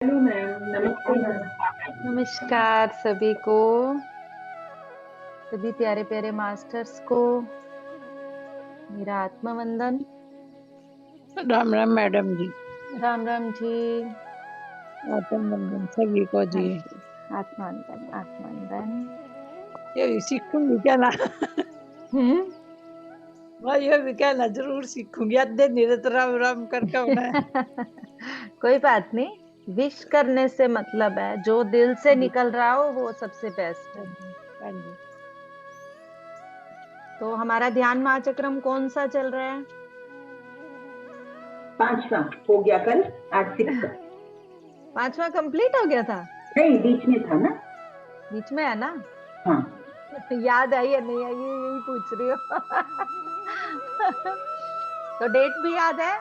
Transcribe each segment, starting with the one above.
Hello ma'am, नमस्ते ma'am. नमस्कार सभी को, सभी प्यारे प्यारे मास्टर्स को मेरा आत्मा वंदन। राम राम मैडम जी। राम राम जी। आत्म बंधन सभी को हाँ जी। जी, आत्मा वंदन आत्मा वंदन। ये सीखूंगी क्या ना। हम्म। मैं ये भी क्या ना जरूर सीखूंगी। अद्धे निरत राम राम करके उन्हें। कोई बात नहीं, विश करने से मतलब है, जो दिल से निकल रहा हो वो सबसे बेस्ट है। हाँ जी। तो हमारा ध्यान महाचक्रम कौन सा चल रहा है? 5वां हो गया कल, आज 6 5वां कंप्लीट हो गया था। नहीं, बीच में था ना। बीच में है ना? हाँ, याद आई या नहीं आई, यही पूछ रही हो। तो डेट भी याद है?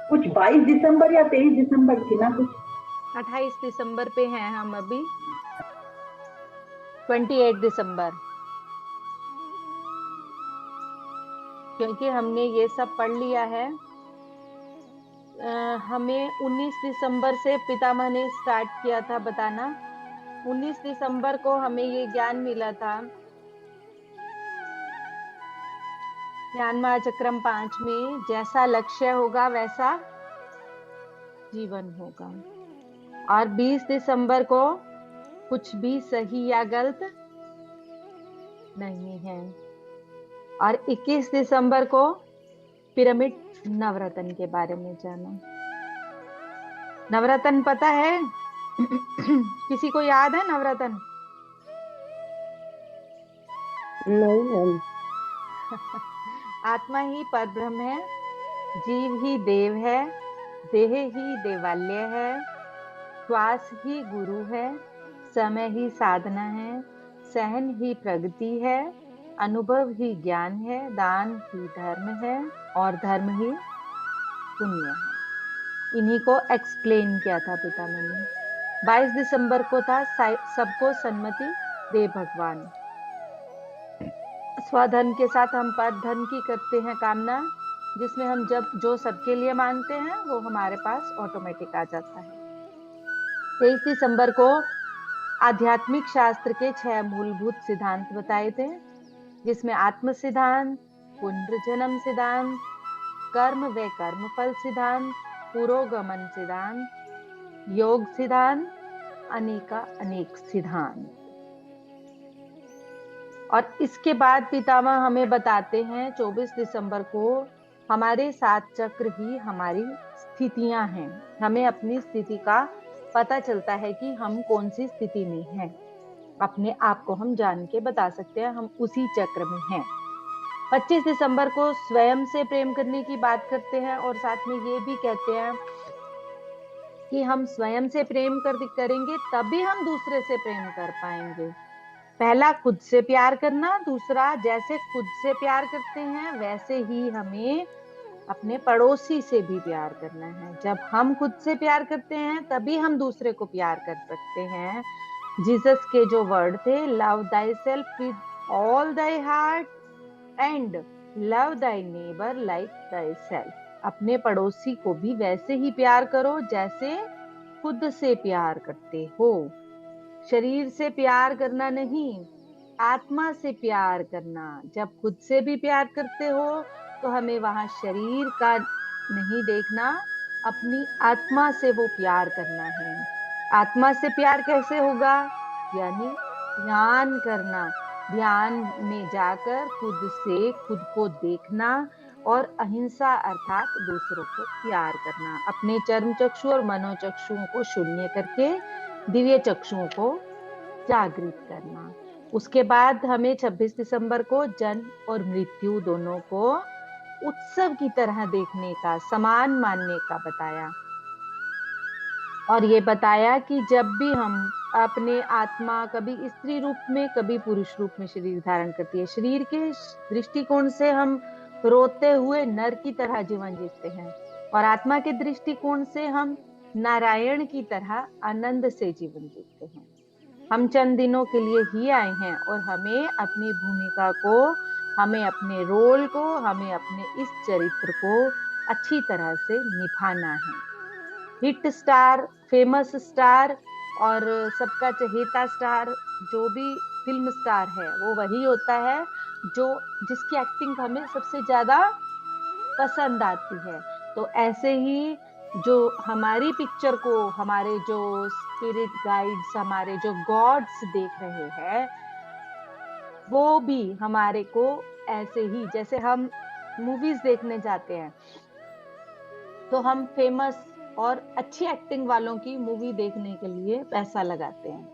कुछ 22 दिसंबर या 23 दिसंबर थी ना कुछ। 28 दिसंबर पे हैं हम अभी। 28 दिसंबर, क्योंकि हमने ये सब पढ़ लिया है। हमें 19 दिसंबर से पितामह ने स्टार्ट किया था बताना। 19 दिसंबर को हमें ये ज्ञान मिला था, ज्ञान महाचक्रम 5 में जैसा लक्ष्य होगा वैसा जीवन होगा। और 20 दिसंबर को कुछ भी सही या गलत नहीं है। और 21 दिसंबर को पिरामिड नवरत्न के बारे में जाना। नवरत्न पता है? किसी को याद है नवरत्न? नहीं मैम। आत्मा ही परब्रह्म है, जीव ही देव है, देह ही देवालय है, श्वास ही गुरु है, समय ही साधना है, सहन ही प्रगति है, अनुभव ही ज्ञान है, दान ही धर्म है और धर्म ही पुण्य है। इन्हीं को एक्सप्लेन किया था पितामह ने। 22 दिसंबर को था सबको सन्मति दे भगवान। स्वधन के साथ हम पर धन की करते हैं कामना, जिसमें हम जब जो सबके लिए मांगते हैं वो हमारे पास ऑटोमेटिक आ जाता है। 23 दिसंबर को आध्यात्मिक शास्त्र के 6 मूलभूत सिद्धांत बताए थे, जिसमें आत्म सिद्धांत, पुनर्जन्म सिद्धांत, कर्म व कर्मफल सिद्धांत, पुरोगमन सिद्धांत, योग सिद्धांत, अनेका अनेक सिद्धांत। और इसके बाद पितामह हमें बताते हैं 24 दिसंबर को हमारे 7 चक्र ही हमारी स्थितियां हैं। हमें अपनी स्थिति का पता चलता है कि हम कौन सी स्थिति में हैं। अपने आप को हम जान के बता सकते हैं हम उसी चक्र में हैं। 25 दिसंबर को स्वयं से प्रेम करने की बात करते हैं और साथ में ये भी कहते हैं कि हम स्वयं से प्रेम करेंगे तभी हम दूसरे से प्रेम कर पाएंगे। पहला खुद से प्यार करना, दूसरा जैसे खुद से प्यार करते हैं वैसे ही हमें अपने पड़ोसी से भी प्यार करना है। जब हम खुद से प्यार करते हैं तभी हम दूसरे को प्यार कर सकते हैं। जीसस के जो वर्ड थे, love thy self with all thy heart and love Dai neighbour like thy self. अपने पड़ोसी को भी वैसे ही प्यार करो जैसे खुद से प्यार करते हो। शरीर से प्यार करना नहीं, आत्मा से प्यार करना। जब खुद से भी प्यार करते हो तो हमें वहां शरीर का नहीं देखना, अपनी आत्मा से वो प्यार करना है। आत्मा से प्यार कैसे होगा? यानी ध्यान करना, ध्यान में जाकर खुद से खुद को देखना और अहिंसा अर्थात दूसरों को प्यार करना। अपने चर्म चक्षु और मनोचक्षुओं को शून्य करके दिव्य चक्षुओं को जागृत करना। उसके बाद हमें 26 दिसंबर को जन्म और मृत्यु दोनों को उत्सव की तरह देखने का, समान मानने का बताया। और ये बताया कि जब भी हम अपने आत्मा कभी स्त्री रूप में कभी पुरुष रूप में शरीर धारण करती है, शरीर के दृष्टिकोण से हम रोते हुए नर की तरह जीवन जीते हैं और आत्मा के दृष्टिकोण से हम नारायण की तरह आनंद से जीवन जीते हैं। हम चंद दिनों के लिए ही आए हैं और हमें अपनी भूमिका को, हमें अपने रोल को, हमें अपने इस चरित्र को अच्छी तरह से निभाना है। हिट स्टार फेमस स्टार और सबका चहेता स्टार जो भी फिल्म स्टार है वो वही होता है जो जिसकी एक्टिंग हमें सबसे ज्यादा पसंद आती है। तो ऐसे ही जो हमारी पिक्चर को हमारे जो स्पिरिट गाइड्स, हमारे जो गॉड्स देख रहे हैं, वो भी हमारे को ऐसे ही, जैसे हम मूवीज देखने जाते हैं तो हम फेमस और अच्छी एक्टिंग वालों की मूवी देखने के लिए पैसा लगाते हैं,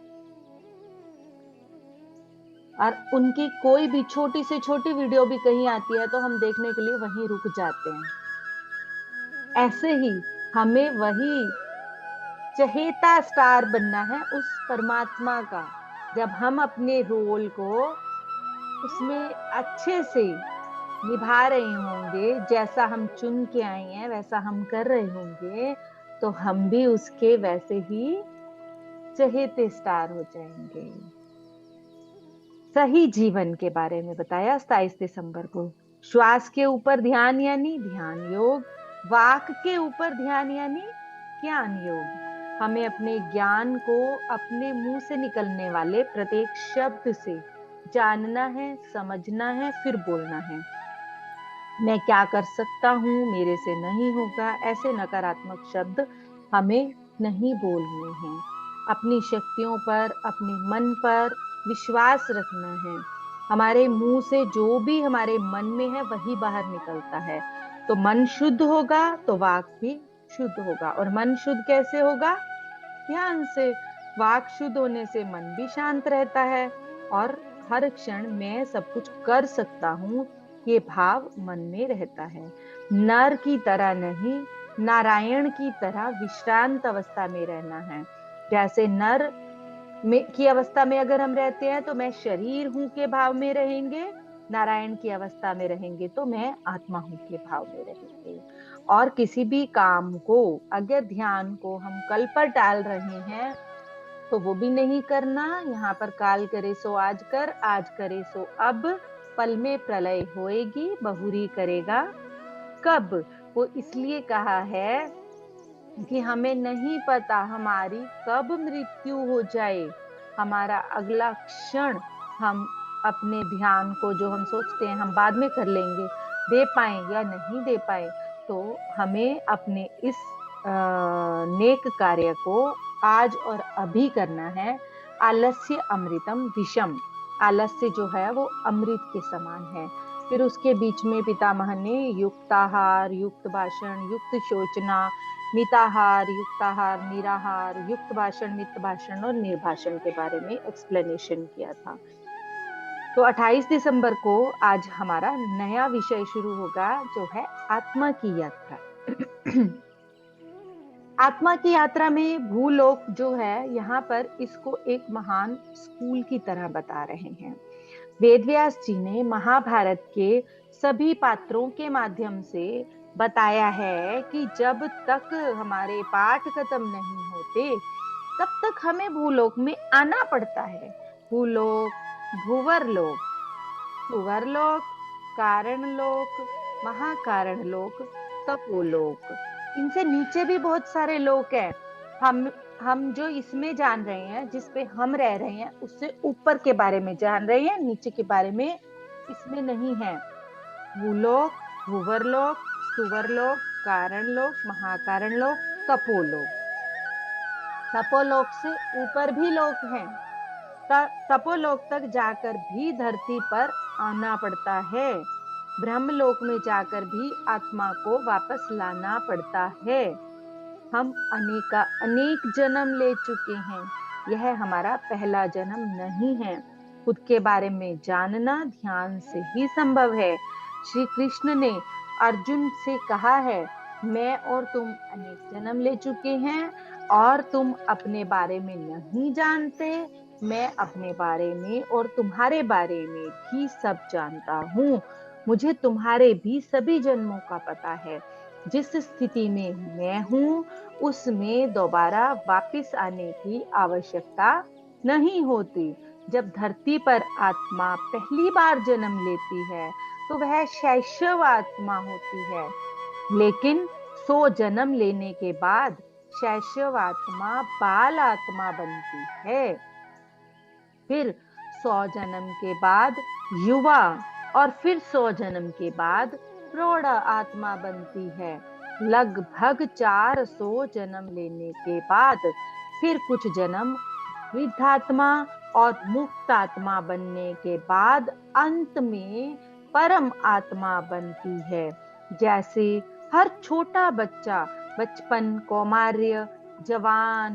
और उनकी कोई भी छोटी से छोटी वीडियो भी कहीं आती है तो हम देखने के लिए वहीं रुक जाते हैं। ऐसे ही हमें वही चहेता स्टार बनना है उस परमात्मा का। जब हम अपने रोल को उसमें अच्छे से निभा रहे होंगे, जैसा हम चुन के आए हैं वैसा हम कर रहे होंगे, तो हम भी उसके वैसे ही चहेते स्टार हो जाएंगे। सही जीवन के बारे में बताया 27 दिसंबर को। श्वास के ऊपर ध्यान यानी ध्यान योग, वाक के ऊपर ध्यान यानी ज्ञान योग। हमें अपने ज्ञान को अपने मुंह से निकलने वाले प्रत्येक शब्द से जानना है, समझना है, फिर बोलना है। मैं क्या कर सकता हूँ, मेरे से नहीं होगा, ऐसे नकारात्मक शब्द हमें नहीं बोलने हैं। अपनी शक्तियों पर, अपने मन पर विश्वास रखना है। हमारे मुंह से जो भी हमारे मन में है वही बाहर निकलता है। तो मन शुद्ध होगा तो वाक भी शुद्ध होगा। और मन शुद्ध कैसे होगा? ध्यान से। वाक शुद्ध होने से मन भी शांत रहता है और हर क्षण मैं सब कुछ कर सकता हूँ, ये भाव मन में रहता है। नर की तरह नहीं, नारायण की तरह विश्रांत अवस्था में रहना है। जैसे नर में की अवस्था में अगर हम रहते हैं तो मैं शरीर हूं के भाव में रहेंगे, नारायण की अवस्था में रहेंगे तो मैं आत्मा हूं के भाव में रहेंगे। और किसी भी काम को, अगर ध्यान को हम कल पर टाल रहे हैं तो वो भी नहीं करना। यहाँ पर काल करे सो आज कर, आज करे सो अब, पल में प्रलय होएगी, बहुरी करेगा कब। वो इसलिए कहा है कि हमें नहीं पता हमारी कब मृत्यु हो जाए। हमारा अगला क्षण हम अपने ध्यान को, जो हम सोचते हैं हम बाद में कर लेंगे, दे पाए या नहीं दे पाए, तो हमें अपने इस नेक कार्य को आज और अभी करना है। आलस्य अमृतम विषम। आलस्य जो है वो अमृत के समान है। फिर उसके बीच में पितामह ने युक्ताहार, युक्त भाषण, युक्त शोचना, मिताहार, युक्ताहार, निराहार, युक्त भाषण, मित भाषण और निर्भाषण के बारे में एक्सप्लेनेशन किया था। तो 28 दिसंबर को आज हमारा नया विषय शुरू होगा जो है आत्मा की यात्रा। आत्मा की यात्रा में भूलोक जो है, यहाँ पर इसको एक महान स्कूल की तरह बता रहे हैं। वेदव्यास जी ने महाभारत के सभी पात्रों के माध्यम से बताया है कि जब तक हमारे पाठ खत्म नहीं होते तब तक हमें भूलोक में आना पड़ता है। भूलोक, भूवरलोक, सुवरलोक, कारणलोक, महाकारणलोक, तपोलोक। इनसे नीचे भी बहुत सारे लोक हैं। हम जो इसमें जान रहे हैं, जिस पे हम रह रहे हैं, उससे ऊपर के बारे में जान रहे हैं, नीचे के बारे में इसमें नहीं है। भूलोक, भूवरलोक, सुवरलोक, कारणलोक, महाकारणलोक, तपोलोक। तपोलोक से ऊपर भी लोक हैं। तपोलोक तक जाकर भी धरती पर आना पड़ता है। ब्रह्मलोक में जाकर भी आत्मा को वापस लाना पड़ता है। हम अनेक जन्म ले चुके हैं। यह हमारा पहला जन्म नहीं है। खुद के बारे में जानना ध्यान से ही संभव है। श्री कृष्ण ने अर्जुन से कहा है, मैं और तुम अनेक जन्म ले चुके हैं और तुम अपने बारे में नहीं जानते। मैं अपने बारे में और तुम्हारे बारे में भी सब जानता हूँ। मुझे तुम्हारे भी सभी जन्मों का पता है। जिस स्थिति में मैं हूँ उसमें दोबारा वापस आने की आवश्यकता नहीं होती। जब धरती पर आत्मा पहली बार जन्म लेती है तो वह शैशव आत्मा होती है, लेकिन 100 जन्म लेने के बाद शैशव आत्मा बाल आत्मा बनती है। फिर 100 जन्म के बाद युवा और फिर 100 जन्म के बाद प्रौढ़ आत्मा बनती है। लगभग 400 जन्म लेने के बाद फिर कुछ जन्म वृद्धात्मा और मुक्त आत्मा बनने के बाद अंत में परम आत्मा बनती है। जैसे हर छोटा बच्चा बचपन, कौमार्य, जवान,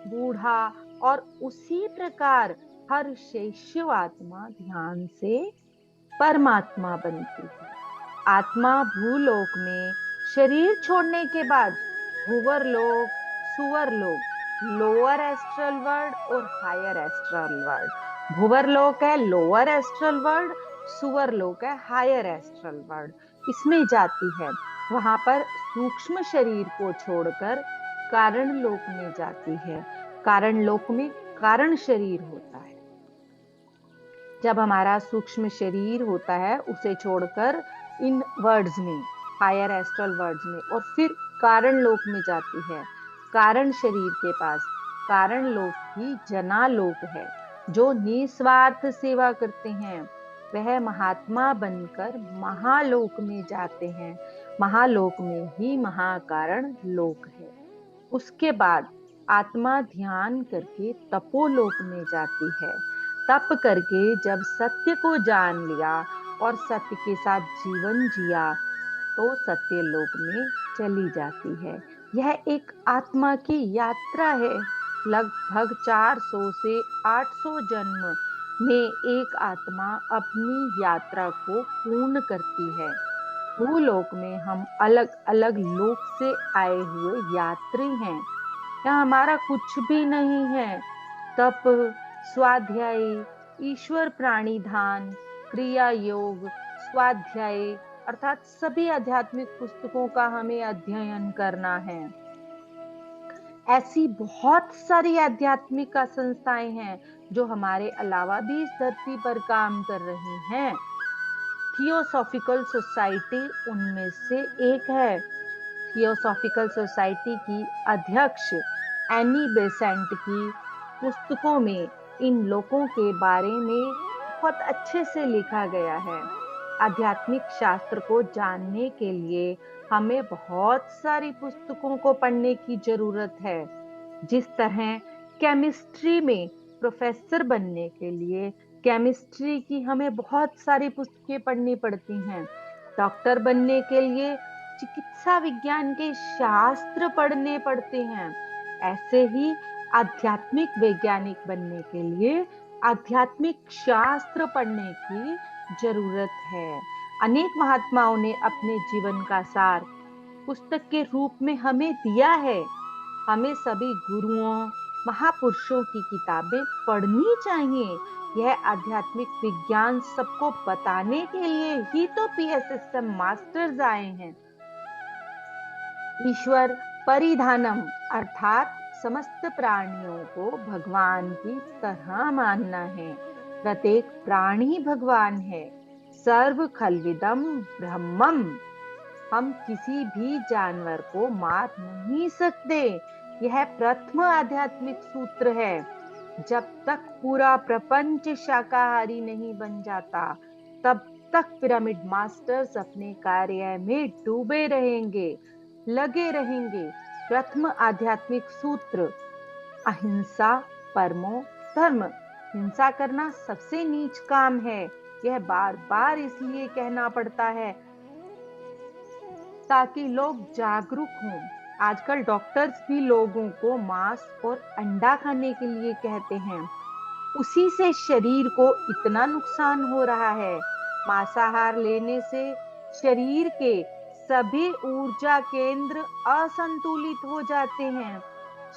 बूढ़ा, और उसी प्रकार हर शैशव आत्मा ध्यान से परमात्मा बनती है। आत्मा भूलोक में शरीर छोड़ने के बाद भूवर लोक, सुवर लोक, लोअर एस्ट्रल वर्ल्ड और हायर एस्ट्रल वर्ल्ड। भूवर लोक है लोअर एस्ट्रल वर्ल्ड, सुवर लोक है हायर एस्ट्रल वर्ल्ड, इसमें जाती है। वहां पर सूक्ष्म शरीर को छोड़कर कारण लोक में जाती है। कारण लोक में कारण शरीर होता है। जब हमारा सूक्ष्म शरीर होता है उसे छोड़कर इन वर्ड्स में, हायर एस्ट्रल वर्ड्स में, और फिर कारण लोक में जाती है। कारण शरीर के पास कारण लोक ही जना लोक है। जो निस्वार्थ सेवा करते हैं वह महात्मा बनकर महालोक में जाते हैं। महालोक में ही महाकारण लोक है। उसके बाद आत्मा ध्यान करके तपोलोक में जाती है। तप करके जब सत्य को जान लिया और सत्य के साथ जीवन जिया तो सत्यलोक में चली जाती है। यह एक आत्मा की यात्रा है। लगभग 400 से 800 जन्म में एक आत्मा अपनी यात्रा को पूर्ण करती है। भूलोक में हम अलग अलग लोक से आए हुए यात्री हैं। यहाँ हमारा कुछ भी नहीं है। तप, स्वाध्याय, ईश्वर प्राणी ध्यान, क्रिया योग, स्वाध्याय अर्थात सभी आध्यात्मिक पुस्तकों का हमें अध्ययन करना है। ऐसी बहुत सारी आध्यात्मिक संस्थाएं हैं जो हमारे अलावा भी इस धरती पर काम कर रही हैं। थियोसॉफिकल सोसाइटी उनमें से एक है। थियोसॉफिकल सोसाइटी की अध्यक्ष एनी बेसेंट की पुस्तकों में इन लोगों के बारे में बहुत अच्छे से लिखा गया है। आध्यात्मिक शास्त्र को जानने के लिए हमें बहुत सारी पुस्तकों को पढ़ने की जरूरत है। जिस तरह केमिस्ट्री में प्रोफेसर बनने के लिए केमिस्ट्री की हमें बहुत सारी पुस्तकें पढ़नी पड़ती हैं। डॉक्टर बनने के लिए चिकित्सा विज्ञान के शास्त्र पढ़ने पड़ते हैं। ऐसे ही आध्यात्मिक वैज्ञानिक बनने के लिए आध्यात्मिक शास्त्र पढ़ने की जरूरत है। अनेक महात्माओं ने अपने जीवन का सार पुस्तक के रूप में हमें दिया है। हमें सभी गुरुओं, महापुरुषों की किताबें पढ़नी चाहिए। यह आध्यात्मिक विज्ञान सबको बताने के लिए ही तो PSSM मास्टर्स आए हैं। ईश्वर परिधानम अर्थात समस्त प्राणियों को भगवान की तरह मानना है। प्रत्येक प्राणी भगवान है। सर्व खलविदम ब्रह्मम। हम किसी भी जानवर को मार नहीं सकते। यह प्रथम आध्यात्मिक सूत्र है। जब तक पूरा प्रपंच शाकाहारी नहीं बन जाता तब तक पिरामिड मास्टर्स अपने कार्य में डूबे रहेंगे, लगे रहेंगे। प्रथम आध्यात्मिक सूत्र अहिंसा परमो धर्म। हिंसा करना सबसे नीच काम है। यह बार बार इसलिए कहना पड़ता है ताकि लोग जागरूक हों। आजकल डॉक्टर्स भी लोगों को मांस और अंडा खाने के लिए कहते हैं। उसी से शरीर को इतना नुकसान हो रहा है। मांसाहार लेने से शरीर के सभी ऊर्जा केंद्र असंतुलित हो जाते हैं।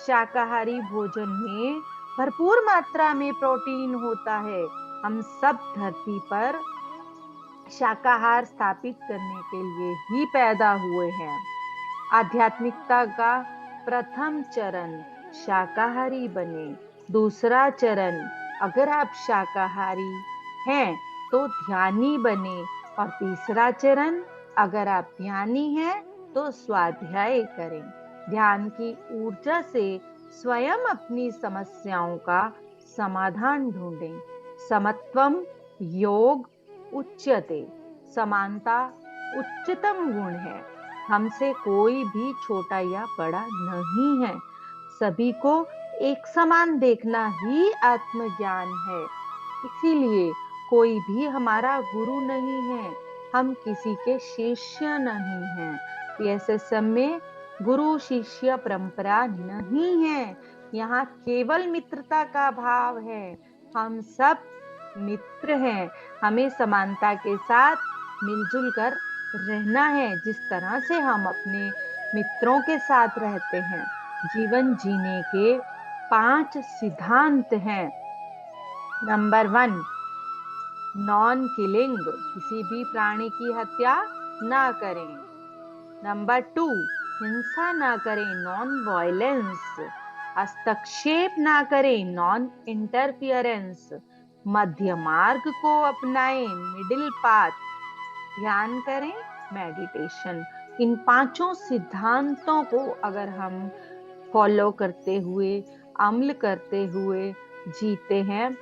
शाकाहारी भोजन में भरपूर मात्रा में प्रोटीन होता है। हम सब धरती पर शाकाहार स्थापित करने के लिए ही पैदा हुए हैं। आध्यात्मिकता का प्रथम चरण शाकाहारी बने। दूसरा चरण अगर आप शाकाहारी हैं तो ध्यानी बने। और तीसरा चरण अगर आप ध्यानी हैं तो स्वाध्याय करें। ध्यान की ऊर्जा से स्वयं अपनी समस्याओं का समाधान ढूंढें। समत्वम योग उच्यते, समानता उच्चतम गुण है। हमसे कोई भी छोटा या बड़ा नहीं है। सभी को एक समान देखना ही आत्मज्ञान है। इसीलिए कोई भी हमारा गुरु नहीं है, हम किसी के शिष्य नहीं हैं। पीएसएसएम में गुरु शिष्य परंपरा नहीं है, यहाँ केवल मित्रता का भाव है। हम सब मित्र हैं। हमें समानता के साथ मिलजुल कर रहना है, जिस तरह से हम अपने मित्रों के साथ रहते हैं। जीवन जीने के 5 सिद्धांत हैं। नंबर 1, नॉन किलिंग, किसी भी प्राणी की हत्या ना करें। नंबर 2, हिंसा ना करें, नॉन वायलेंस। हस्तक्षेप ना करें, नॉन इंटरफियरेंस। मध्य मार्ग को अपनाएं, मिडिल पाथ। ध्यान करें, मेडिटेशन। इन 5 सिद्धांतों को अगर हम फॉलो करते हुए, अमल करते हुए जीते हैं,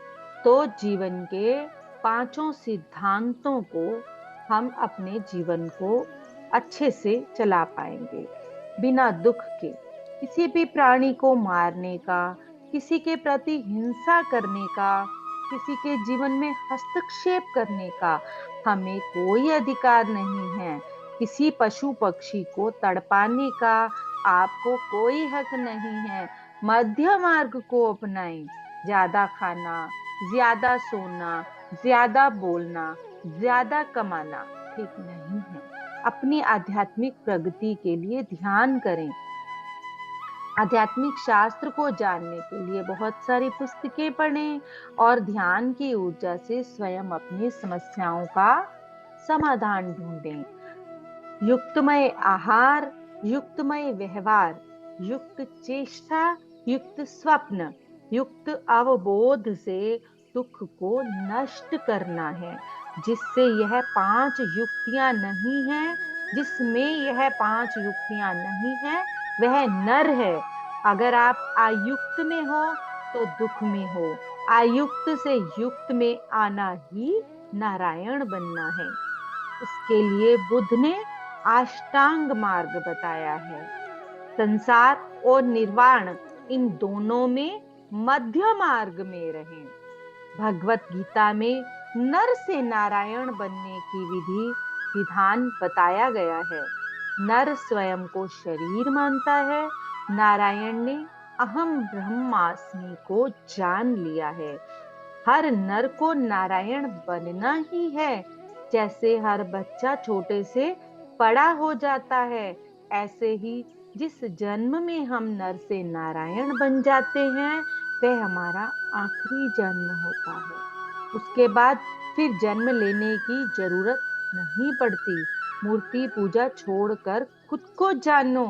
तो जीवन के 5 सिद्धांतों को हम अपने जीवन को अच्छे से चला पाएंगे, बिना दुख के। किसी भी प्राणी को मारने का, किसी के प्रति हिंसा करने का, किसी के जीवन में हस्तक्षेप करने का हमें कोई अधिकार नहीं है। किसी पशु पक्षी को तड़पाने का आपको कोई हक नहीं है। मध्य मार्ग को अपनाएं। ज्यादा खाना, ज्यादा सोना, ज्यादा बोलना, ज्यादा कमाना ठीक नहीं है। अपनी आध्यात्मिक प्रगति के लिए ध्यान करें। आध्यात्मिक शास्त्र को जानने के लिए बहुत सारी पुस्तकें पढ़ें और ध्यान की ऊर्जा से स्वयं अपनी समस्याओं का समाधान ढूंढें। युक्तमय आहार, युक्तमय व्यवहार, युक्त चेष्टा, युक्त स्वप्न, युक्त अवबोध से दुख को नष्ट करना है। जिससे यह 5 युक्तियां नहीं है, जिसमें यह 5 युक्तियां नहीं है, वह नर है। अगर आप आयुक्त में हो तो दुख में हो। आयुक्त से युक्त में आना ही नारायण बनना है। इसके लिए बुद्ध ने अष्टांग मार्ग बताया है। संसार और निर्वाण, इन दोनों में मध्य मार्ग में रहें। भगवत गीता में नर से नारायण बनने की विधि विधान बताया गया है। नर स्वयं को शरीर मानता है, नारायण ने अहम ब्रह्मास्मि को जान लिया है। हर नर को नारायण बनना ही है। जैसे हर बच्चा छोटे से बड़ा हो जाता है, ऐसे ही जिस जन्म में हम नर से नारायण बन जाते हैं, वह हमारा आखिरी जन्म होता है। उसके बाद फिर जन्म लेने की जरूरत नहीं पड़ती। मूर्ति पूजा छोड़कर खुद को जानो,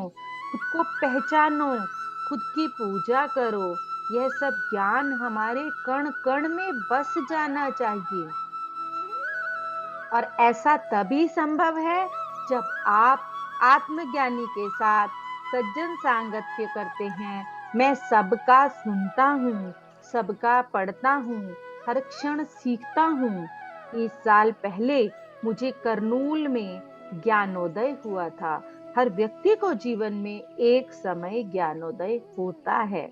खुद को पहचानो, खुद की पूजा करो। यह सब ज्ञान हमारे कण कण में बस जाना चाहिए। और ऐसा तभी संभव है जब आप आत्मज्ञानी के साथ सज्जन सांगत्य करते हैं। मैं सबका सुनता हूँ, सबका पढ़ता हूँ, हर क्षण सीखता हूँ। 30 साल पहले मुझे करनूल में ज्ञानोदय हुआ था। हर व्यक्ति को जीवन में एक समय ज्ञानोदय होता है।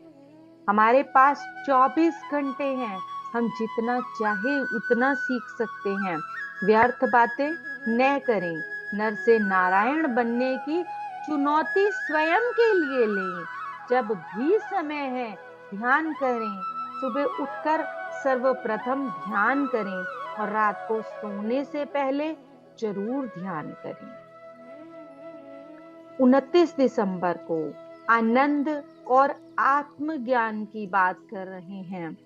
हमारे पास 24 घंटे हैं। हम जितना चाहे उतना सीख सकते हैं। व्यर्थ बातें न करें। नर से नारायण बनने की चुनौती स्वयं के लिए लें। जब भी समय है, ध्यान करें। सुबह उठकर सर्वप्रथम ध्यान करें और रात को सोने से पहले जरूर ध्यान करें। 29 दिसंबर को आनंद और आत्मज्ञान की बात कर रहे हैं।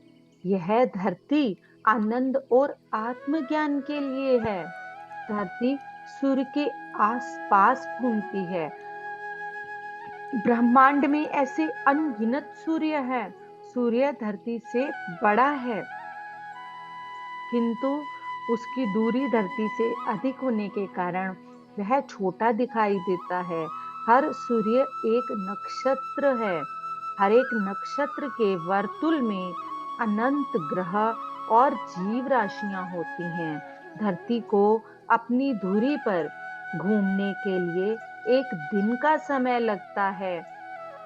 यह धरती आनंद और आत्मज्ञान के लिए है। धरती सूर्य के आसपास घूमती है। ब्रह्मांड में ऐसे अनगिनत सूर्य हैं। सूर्य धरती से बड़ा है, किंतु उसकी दूरी धरती से अधिक होने के कारण वह छोटा दिखाई देता है। हर सूर्य एक नक्षत्र है। हर एक नक्षत्र के वर्तुल में अनंत ग्रह और जीव राशियां होती हैं। धरती को अपनी धुरी पर घूमने के लिए एक दिन का समय लगता है।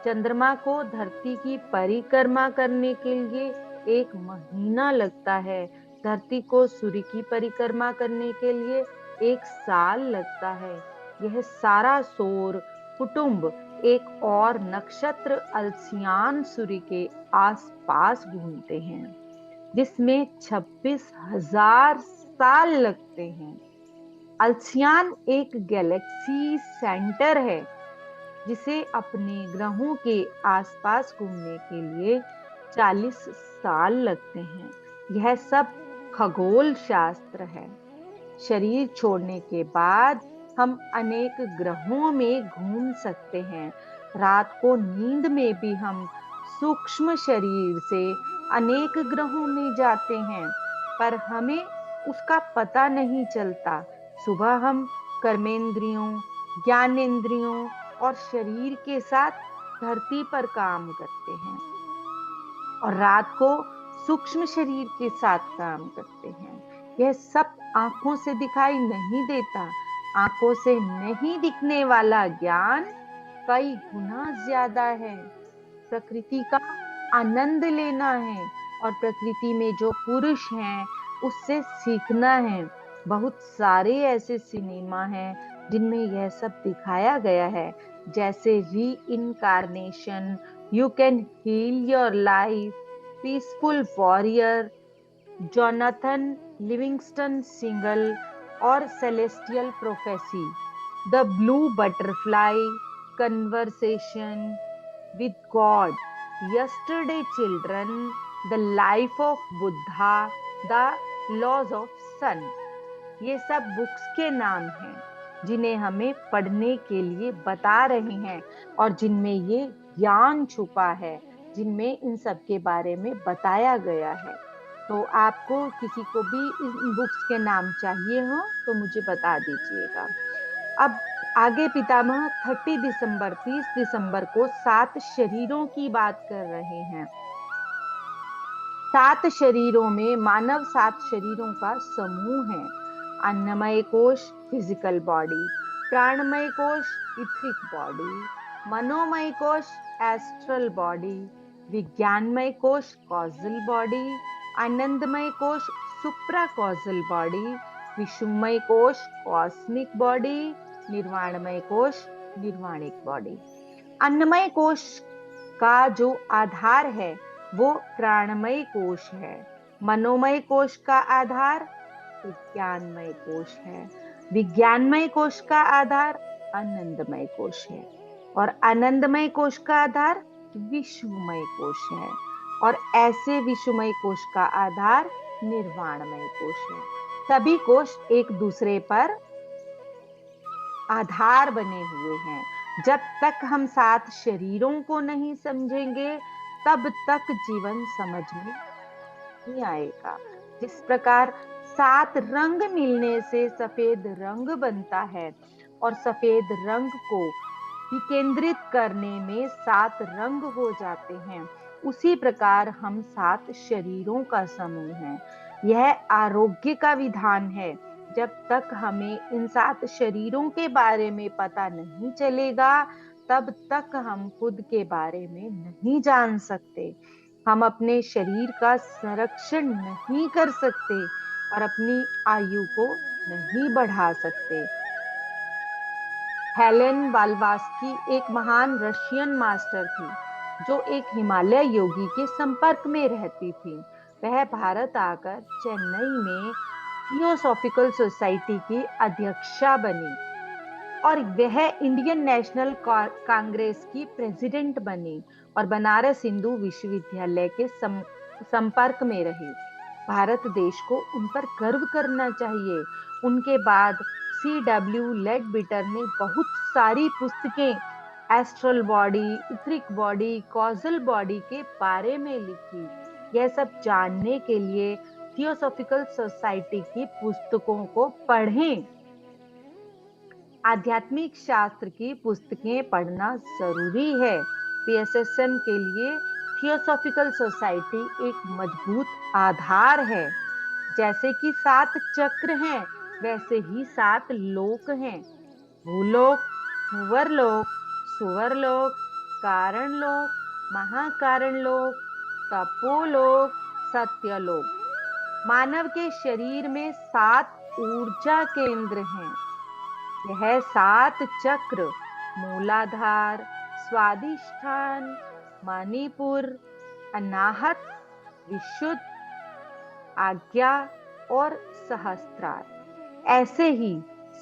चंद्रमा को धरती की परिक्रमा करने के लिए एक महीना लगता है। धरती को सूर्य की परिक्रमा करने के लिए एक साल लगता है। यह सारा सौर कुटुंब एक और नक्षत्र अल्सियान सूर्य के आसपास घूमते हैं, जिसमें 26,000 साल लगते हैं। अल्सियान एक गैलेक्सी सेंटर है, जिसे अपने ग्रहों के आसपास घूमने के लिए 40 साल लगते हैं। यह सब खगोल शास्त्र है। शरीर छोड़ने के बाद हम अनेक ग्रहों में घूम सकते हैं। रात को नींद में भी हम सूक्ष्म शरीर से अनेक ग्रहों में जाते हैं, पर हमें उसका पता नहीं चलता। सुबह हम कर्मेंद्रियों, ज्ञानेंद्रियों और शरीर के साथ धरती पर काम करते हैं, और रात को सूक्ष्म शरीर के साथ काम करते हैं। यह सब आंखों से दिखाई नहीं देता। आंखों से नहीं दिखने वाला ज्ञान कई गुना ज्यादा है। प्रकृति का आनंद लेना है और प्रकृति में जो पुरुष हैं उससे सीखना है। बहुत सारे ऐसे सिनेमा हैं जिनमें यह सब दिखाया गया है, जैसे reincarnation, you can heal your life, peaceful warrior, Jonathan Livingston seagull और celestial prophecy, the blue butterfly, conversation with God, yesterday children, the life of Buddha, the laws of sun. ये सब बुक्स के नाम हैं जिन्हें हमें पढ़ने के लिए बता रहे हैं और जिनमें ये ज्ञान छुपा है, जिनमें इन सब के बारे में बताया गया है। तो आपको किसी को भी इन बुक्स के नाम चाहिए हो तो मुझे बता दीजिएगा। अब आगे पितामह 30 दिसंबर को 7 शरीरों की बात कर रहे हैं। 7 शरीरों में मानव 7 शरीरों का समूह है। अन्नमय कोश फिजिकल बॉडी, प्राणमय कोश इथरिक बॉडी, मनोमय कोश एस्ट्रल बॉडी, विज्ञानमय कोश कॉजल बॉडी, आनंदमय कोश सुप्रा कॉजल बॉडी, विषुमय कोश कॉस्मिक बॉडी, निर्वाणमय कोश निर्वाणिक बॉडी। अन्नमय कोश का जो आधार है वो प्राणमय कोश है। मनोमय कोश का आधार विज्ञानमय कोश है। विज्ञानमय कोश का आधार आनंदमय कोश है और आनंदमय कोश का आधार विश्वमय कोश है और ऐसे विश्वमय कोश का आधार निर्वाणमय कोश है। सभी कोश एक दूसरे पर आधार बने हुए हैं। जब तक हम 7 शरीरों को नहीं समझेंगे तब तक जीवन समझ में नहीं आएगा। जिस प्रकार 7 रंग मिलने से सफेद रंग बनता है और सफेद रंग को विकेंद्रित करने में 7 रंग हो जाते हैं, उसी प्रकार हम 7 शरीरों का समूह हैं। यह आरोग्य का विधान है। जब तक हमें इन 7 शरीरों के बारे में पता नहीं चलेगा तब तक हम खुद के बारे में नहीं जान सकते। हम अपने शरीर का संरक्षण नहीं कर सकते और अपनी आयु को नहीं बढ़ा सकते। हेलेन बाल्वास्की एक महान रशियन मास्टर थी जो एक हिमालय योगी के संपर्क में रहती थी। वह भारत आकर चेन्नई में थियोसॉफिकल सोसाइटी की अध्यक्षा बनी और वह इंडियन नेशनल कांग्रेस की प्रेसिडेंट बनी और बनारस हिंदू विश्वविद्यालय के संपर्क में रही। भारत देश को उन पर गर्व करना चाहिए। उनके बाद C.W. लेडबिटर ने बहुत सारी पुस्तकें astral body, etheric body, causal body के बारे में लिखी। यह सब जानने के लिए थियोसॉफिकल सोसाइटी की पुस्तकों को पढ़ें। आध्यात्मिक शास्त्र की पुस्तकें पढ़ना जरूरी है। पीएसएसएम के लिए थियोसॉफिकल सोसाइटी एक मजबूत आधार है। जैसे कि 7 चक्र हैं, वैसे ही 7 लोक हैं। भूलोक, भूवरलोक, सुवरलोक, कारणलोक, महाकारणलोक, तपोलोक, सत्यलोक। मानव के शरीर में 7 ऊर्जा केंद्र हैं। यह 7 चक्र मूलाधार, स्वादिष्ठान, मणिपुर, अनाहत, विशुद्ध, आज्ञा और सहस्त्रार। ऐसे ही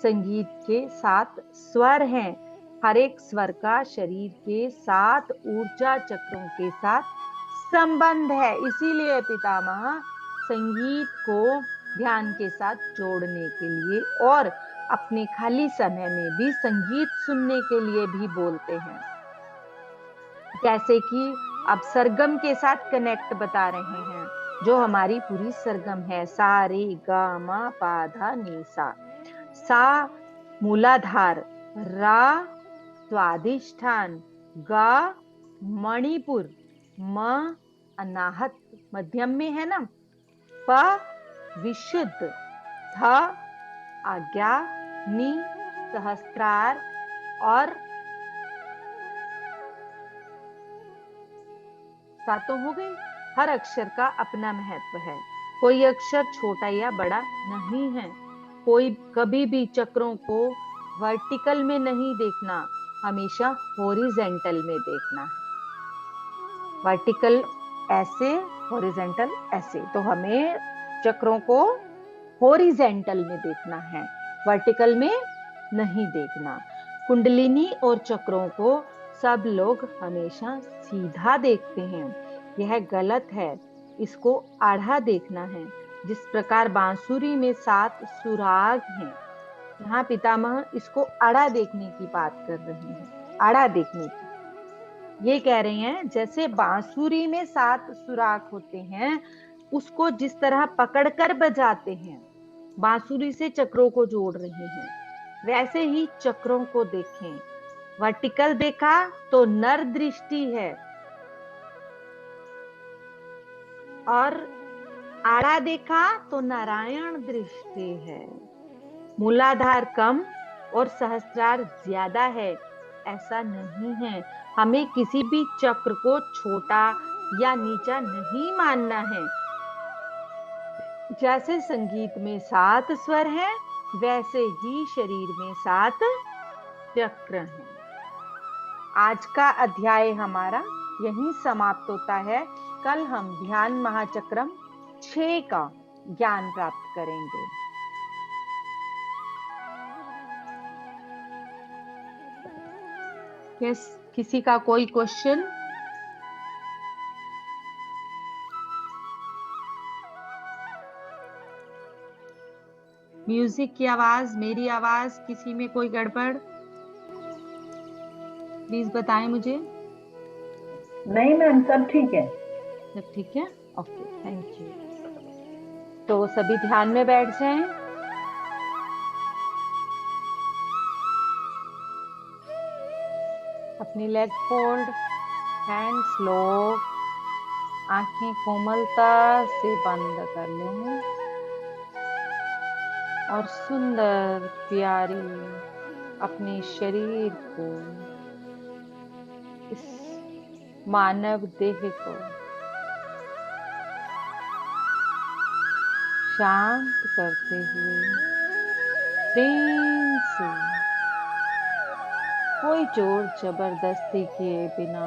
संगीत के 7 स्वर हैं। हर एक स्वर का शरीर के 7 ऊर्जा चक्रों के साथ संबंध है। इसीलिए पितामह संगीत को ध्यान के साथ जोड़ने के लिए और अपने खाली समय में भी संगीत सुनने के लिए भी बोलते हैं। जैसे कि अब सरगम के साथ कनेक्ट बता रहे हैं, जो हमारी पूरी सरगम है, सा रे गा मा पा धा नी सा। सा मूलाधार, रा स्वादिष्ठान, गा मणिपुर, म अनाहत मध्यम में है ना, प विशुद्ध, ध आज्ञा, नी सहस्त्रार और सातों हो गई। हर अक्षर का अपना महत्व है। कोई अक्षर छोटा या बड़ा नहीं है। कोई कभी भी चक्रों को वर्टिकल में नहीं देखना, हमेशा हॉरिजेंटल में देखना है। वर्टिकल ऐसे, हॉरिजेंटल ऐसे। तो हमें चक्रों को हॉरिजेंटल में देखना है, वर्टिकल में नहीं देखना। कुंडलिनी और चक्रों को सब लोग हमेशा सीधा देखते हैं। यह गलत है। इसको आधा देखना है। जिस प्रकार बांसुरी में 7 सुराग हैं, यहाँ पितामह इसको आड़ा देखने की बात कर रहे हैं। आड़ा देखने की ये कह रहे हैं, जैसे बांसुरी में 7 सुराग होते हैं, उसको जिस तरह पकड़कर बजाते हैं, बांसुरी से चक्रों को जोड़ रहे हैं, वैसे ही चक्रों को देखें। वर्टिकल देखा तो नर दृष्टि है, और आड़ा देखा तो नारायण दृष्टि है। मूलाधार कम और सहस्त्रार ज्यादा है, ऐसा नहीं है। हमें किसी भी चक्र को छोटा या नीचा नहीं मानना है। जैसे संगीत में 7 स्वर हैं, वैसे ही शरीर में 7 चक्र हैं। आज का अध्याय हमारा यहीं समाप्त होता है। कल हम ध्यान महाचक्रम 6 का ज्ञान प्राप्त करेंगे। यस, किसी का कोई क्वेश्चन? म्यूजिक की आवाज, मेरी आवाज, किसी में कोई गड़बड़? प्लीज बताएं मुझे। नहीं मैम, सब ठीक है। सब ठीक है, ओके, थैंक यू। तो सभी ध्यान में बैठ जाएं। अपनी लेग फोल्ड, हैंड्स लो, आंखें कोमलता से बंद कर लें और सुंदर प्यारी अपने शरीर को, इस मानव देह को शांत करते हुए प्रेम से, कोई जोर जबरदस्ती किए बिना,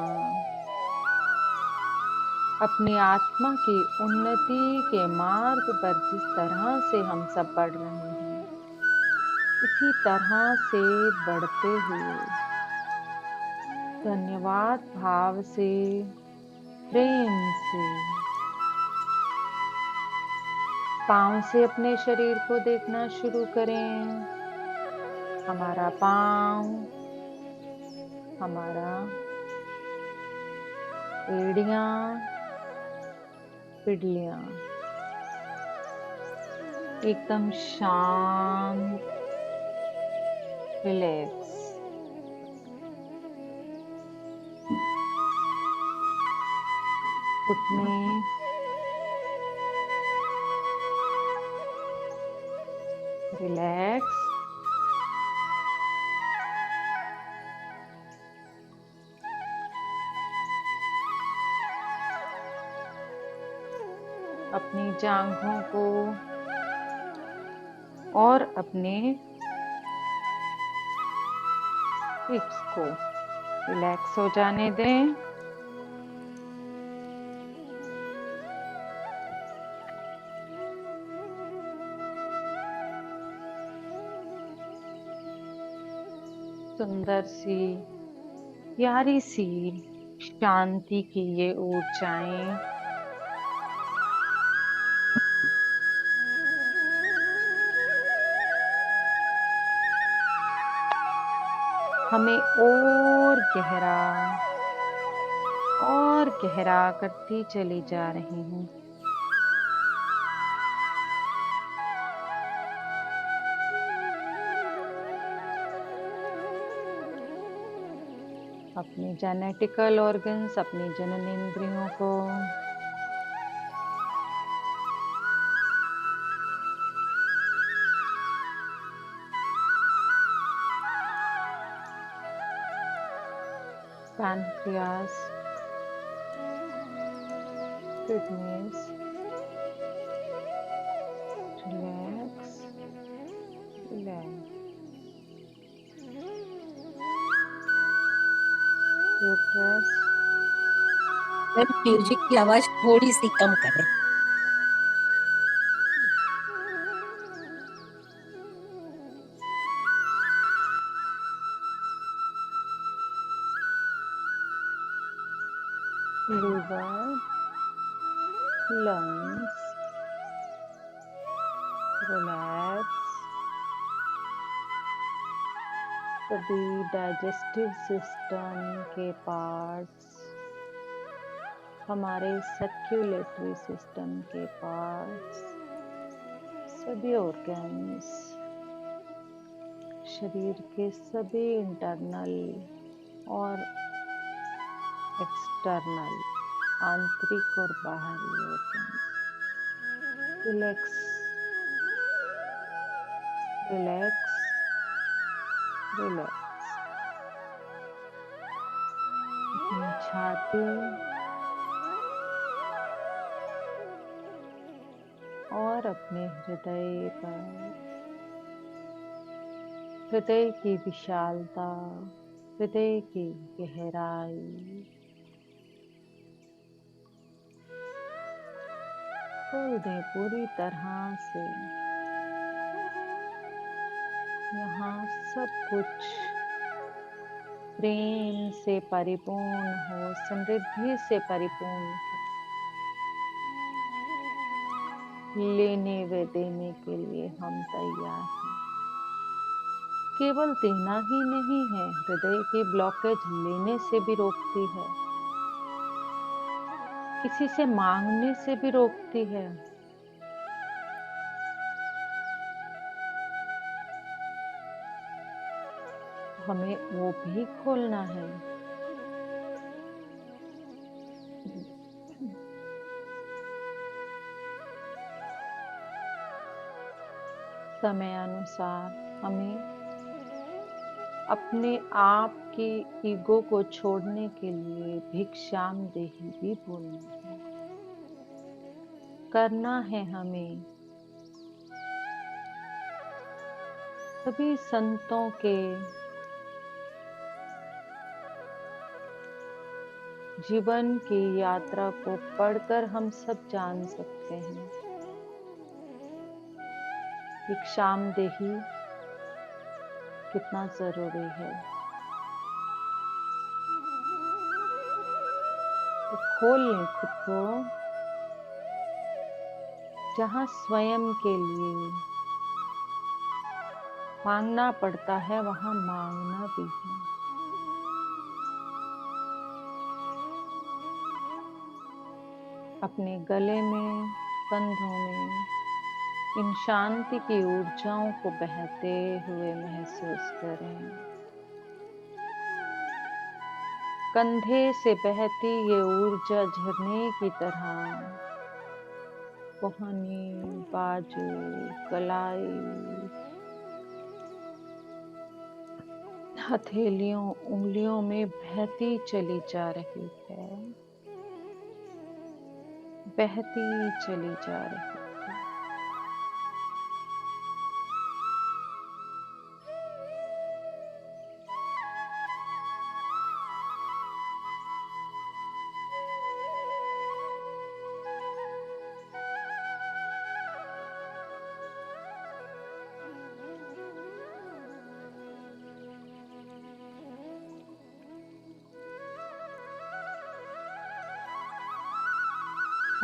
अपनी आत्मा की उन्नति के मार्ग पर जिस तरह से हम सब बढ़ रहे हैं, इसी तरह से बढ़ते हुए धन्यवाद भाव से, प्रेम से, पांव से अपने शरीर को देखना शुरू करें। हमारा पांव, हमारा एड़ियां, पिडलियां एकदम शांत, रिलैक्स। घुटने, रिलैक्स। अपनी जांघों को और अपने हिप्स को रिलैक्स हो जाने दें। सुंदर सी, प्यारी सी शांति की ये ऊर्जाएं हमें और गहरा करती चली जा रही हैं। अपने जेनेटिकल ऑर्गन्स, अपनी जननेंद्रियों को pancreas, kidneys, relax, relax. Uterus, ma'am music की आवाज थोड़ी सी कम करें। Liver, lungs, relax. सभी डाइजेस्टिव सिस्टम के पार्ट्स, हमारे सर्कुलेटरी सिस्टम के पार्ट्स, सभी ऑर्गन्स, शरीर के सभी इंटरनल और एक्सटर्नल, आंतरिक और बाहरी ऑर्गन्स रिलैक्स, रिलैक्स, रिलैक्स। अपनी छाती और अपने हृदय पर, हृदय की विशालता, हृदय की गहराई खोल दें पूरी तरह से। यहाँ सब कुछ प्रेम से परिपूर्ण हो, समृद्धि से परिपूर्ण हो। लेने व देने के लिए हम तैयार हैं। केवल देना ही नहीं है, हृदय की ब्लॉकेज लेने से भी रोकती है, किसी से मांगने से भी रोकती है। हमें वो भी खोलना है। समय अनुसार हमें अपने आप के ईगो को छोड़ने के लिए भिक्षाम देही भी बोलना है, करना है हमें। सभी संतों के जीवन की यात्रा को पढ़कर हम सब जान सकते हैं। भिक्षाम देही कितना जरूरी है। तो खोल लें खुद को। जहाँ स्वयं के लिए मांगना पड़ता है, वहाँ मांगना भी है। अपने गले में, कंधों में इन शांति की ऊर्जाओं को बहते हुए महसूस करें। कंधे से बहती ये ऊर्जा झरने की तरह कोहनी, बाजू, कलाई, हथेलियों, उंगलियों में बहती चली जा रही है, बहती चली जा रही है।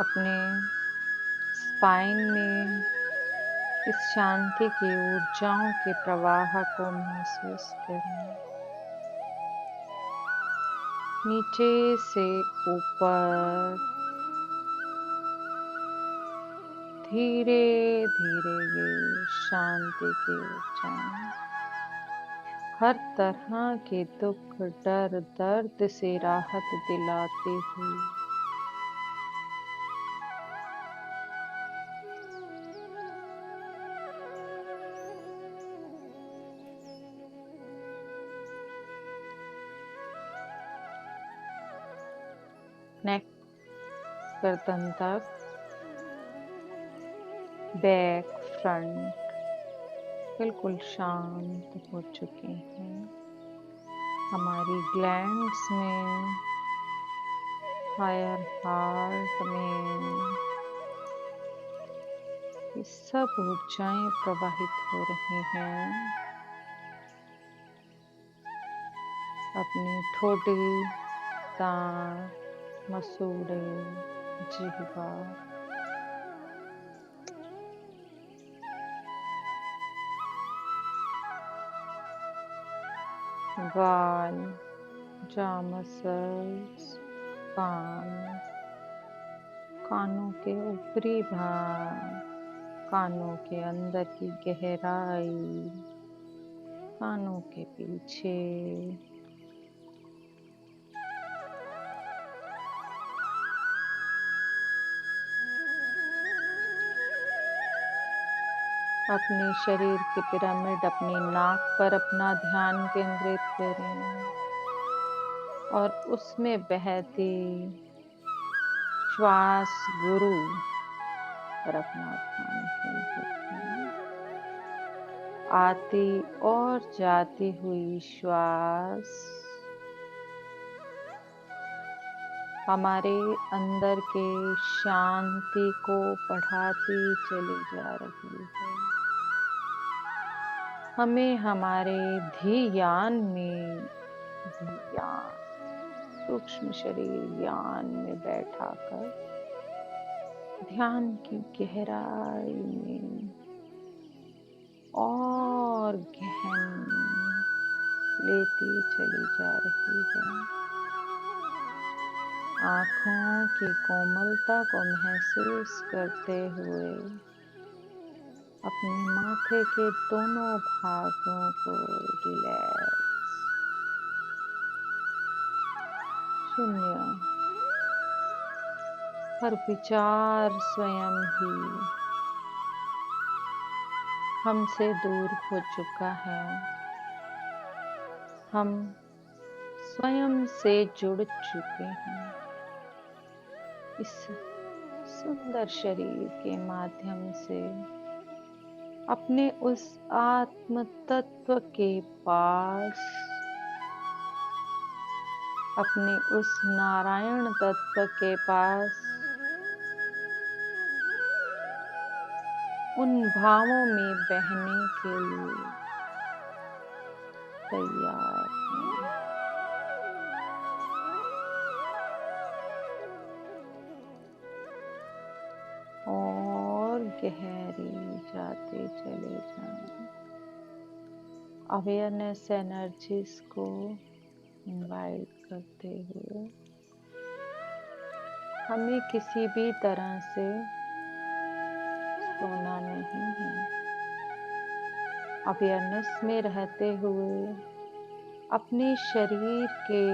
अपने स्पाइन में इस शांति की ऊर्जाओं के प्रवाह को महसूस करें। नीचे से ऊपर धीरे धीरे ये शांति की ऊर्जाएं हर तरह के दुख, डर, दर्द से राहत दिलाती हुई नेक, गर्दन तक, बैक, फ्रंट बिल्कुल शांत हो चुके हैं। हमारी ग्लैंड्स में, हायर हार्ट में ये सब ऊर्जाएं प्रवाहित हो रही हैं। अपनी ठोड़ी, दांत, मसूड़े, जिह्वा, गाल, जॉ मसल्स, कान, कानों के ऊपरी भाग, कानों के अंदर की गहराई, कानों के पीछे, अपने शरीर की पिरामिड, अपनी नाक पर अपना ध्यान केंद्रित करें और उसमें बहती श्वास गुरु पर अपना ध्यान केंद्रित करें। आती और जाती हुई श्वास हमारे अंदर के शांति को बढ़ाती चली जा रही है। हमें हमारे धियान में, धियान सूक्ष्म शरीर यान में बैठाकर ध्यान की गहराई में और गहन लेती चली जा रही है। आँखों की कोमलता को महसूस करते हुए अपने माथे के दोनों भागों को रिलैक्स, शून्य, हर विचार स्वयं ही हमसे दूर हो चुका है। हम स्वयं से जुड़ चुके हैं। इस सुंदर शरीर के माध्यम से अपने उस आत्म तत्व के पास, अपने उस नारायण तत्व के पास उन भावों में बहने के लिए तैयार हैं। और गहरी जाते चले जाएं। अवेयरनेस एनर्जीज को इनवाइट करते हुए हमें किसी भी तरह से सोना नहीं है। अवेयरनेस में रहते हुए अपने शरीर के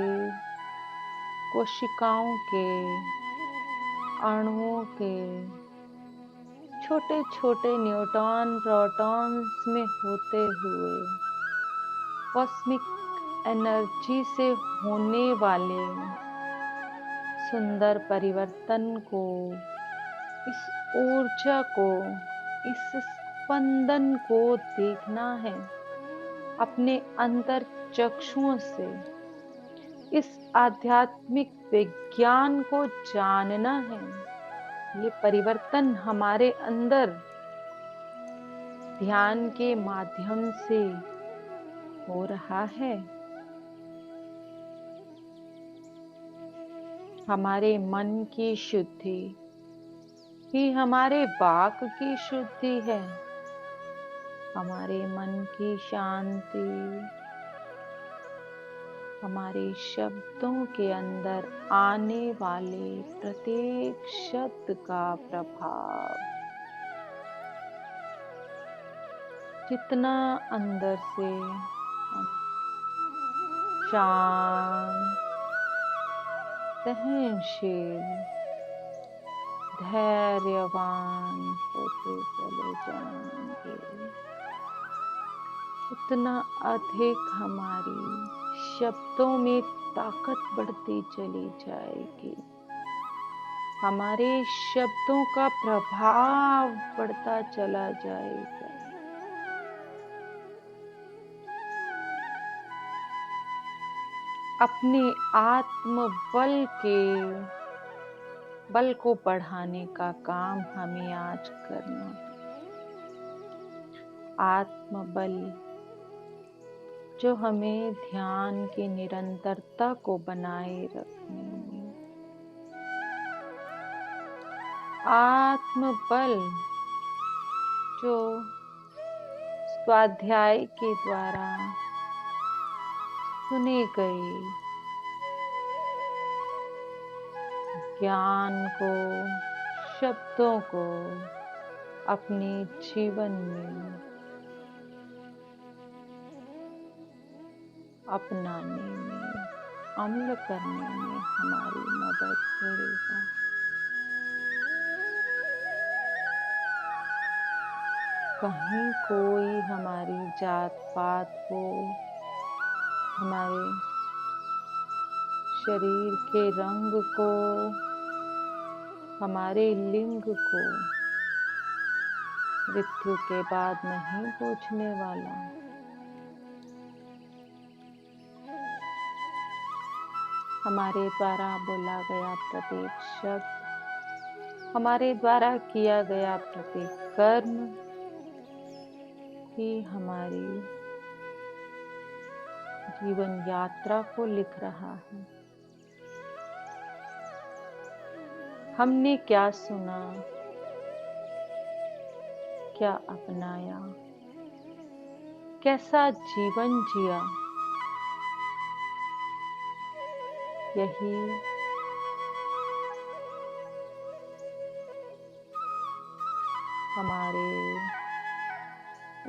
कोशिकाओं के अणुओं के छोटे छोटे न्यूट्रॉन प्रोटॉन्स में होते हुए कॉस्मिक एनर्जी से होने वाले सुंदर परिवर्तन को, इस ऊर्जा को, इस स्पंदन को देखना है अपने अंतर चक्षुओं से। इस आध्यात्मिक विज्ञान को जानना है। ये परिवर्तन हमारे अंदर ध्यान के माध्यम से हो रहा है। हमारे मन की शुद्धि ही हमारे वाक की शुद्धि है। हमारे मन की शांति हमारे शब्दों के अंदर आने वाले प्रत्येक शब्द का प्रभाव, जितना अंदर से हम शांत, सहनशील, धैर्यवान होते चले जाएंगे, उतना अधिक हमारी शब्दों में ताकत बढ़ती चली जाएगी। हमारे शब्दों का प्रभाव बढ़ता चला जाएगा। अपने आत्मबल के बल को बढ़ाने का काम हमें आज करना है। आत्मबल जो हमें ध्यान की निरंतरता को बनाए रखने में, आत्मबल जो स्वाध्याय के द्वारा सुने गए ज्ञान को, शब्दों को अपने जीवन में अपनाने में, अमल करने में हमारी मदद करेगा। कहीं कोई हमारी जात पात को, हमारे शरीर के रंग को, हमारे लिंग को मृत्यु के बाद नहीं पूछने वाला। हमारे द्वारा बोला गया प्रत्येक शब्द, हमारे द्वारा किया गया प्रत्येक कर्म ही हमारी जीवन यात्रा को लिख रहा है। हमने क्या सुना, क्या अपनाया, कैसा जीवन जिया, यही हमारे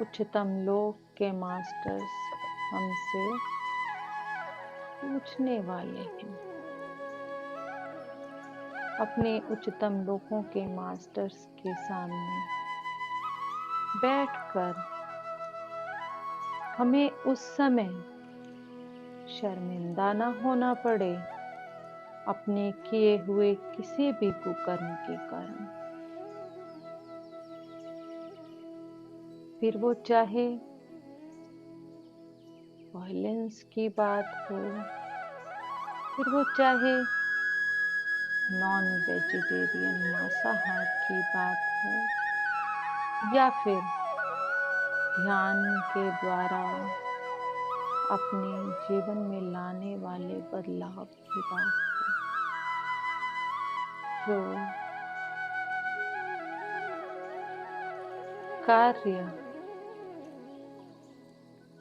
उच्चतम लोक के मास्टर्स हमसे पूछने वाले हैं। अपने उच्चतम लोकों के मास्टर्स के सामने बैठकर हमें उस समय शर्मिंदा ना होना पड़े अपने किए हुए किसी भी कुकर्म के कारण। फिर वो चाहे वायलेंस की बात हो, फिर वो चाहे नॉन वेजिटेरियन मांसाहार की बात हो, या फिर ध्यान के द्वारा अपने जीवन में लाने वाले बदलाव की बात है। जो कार्य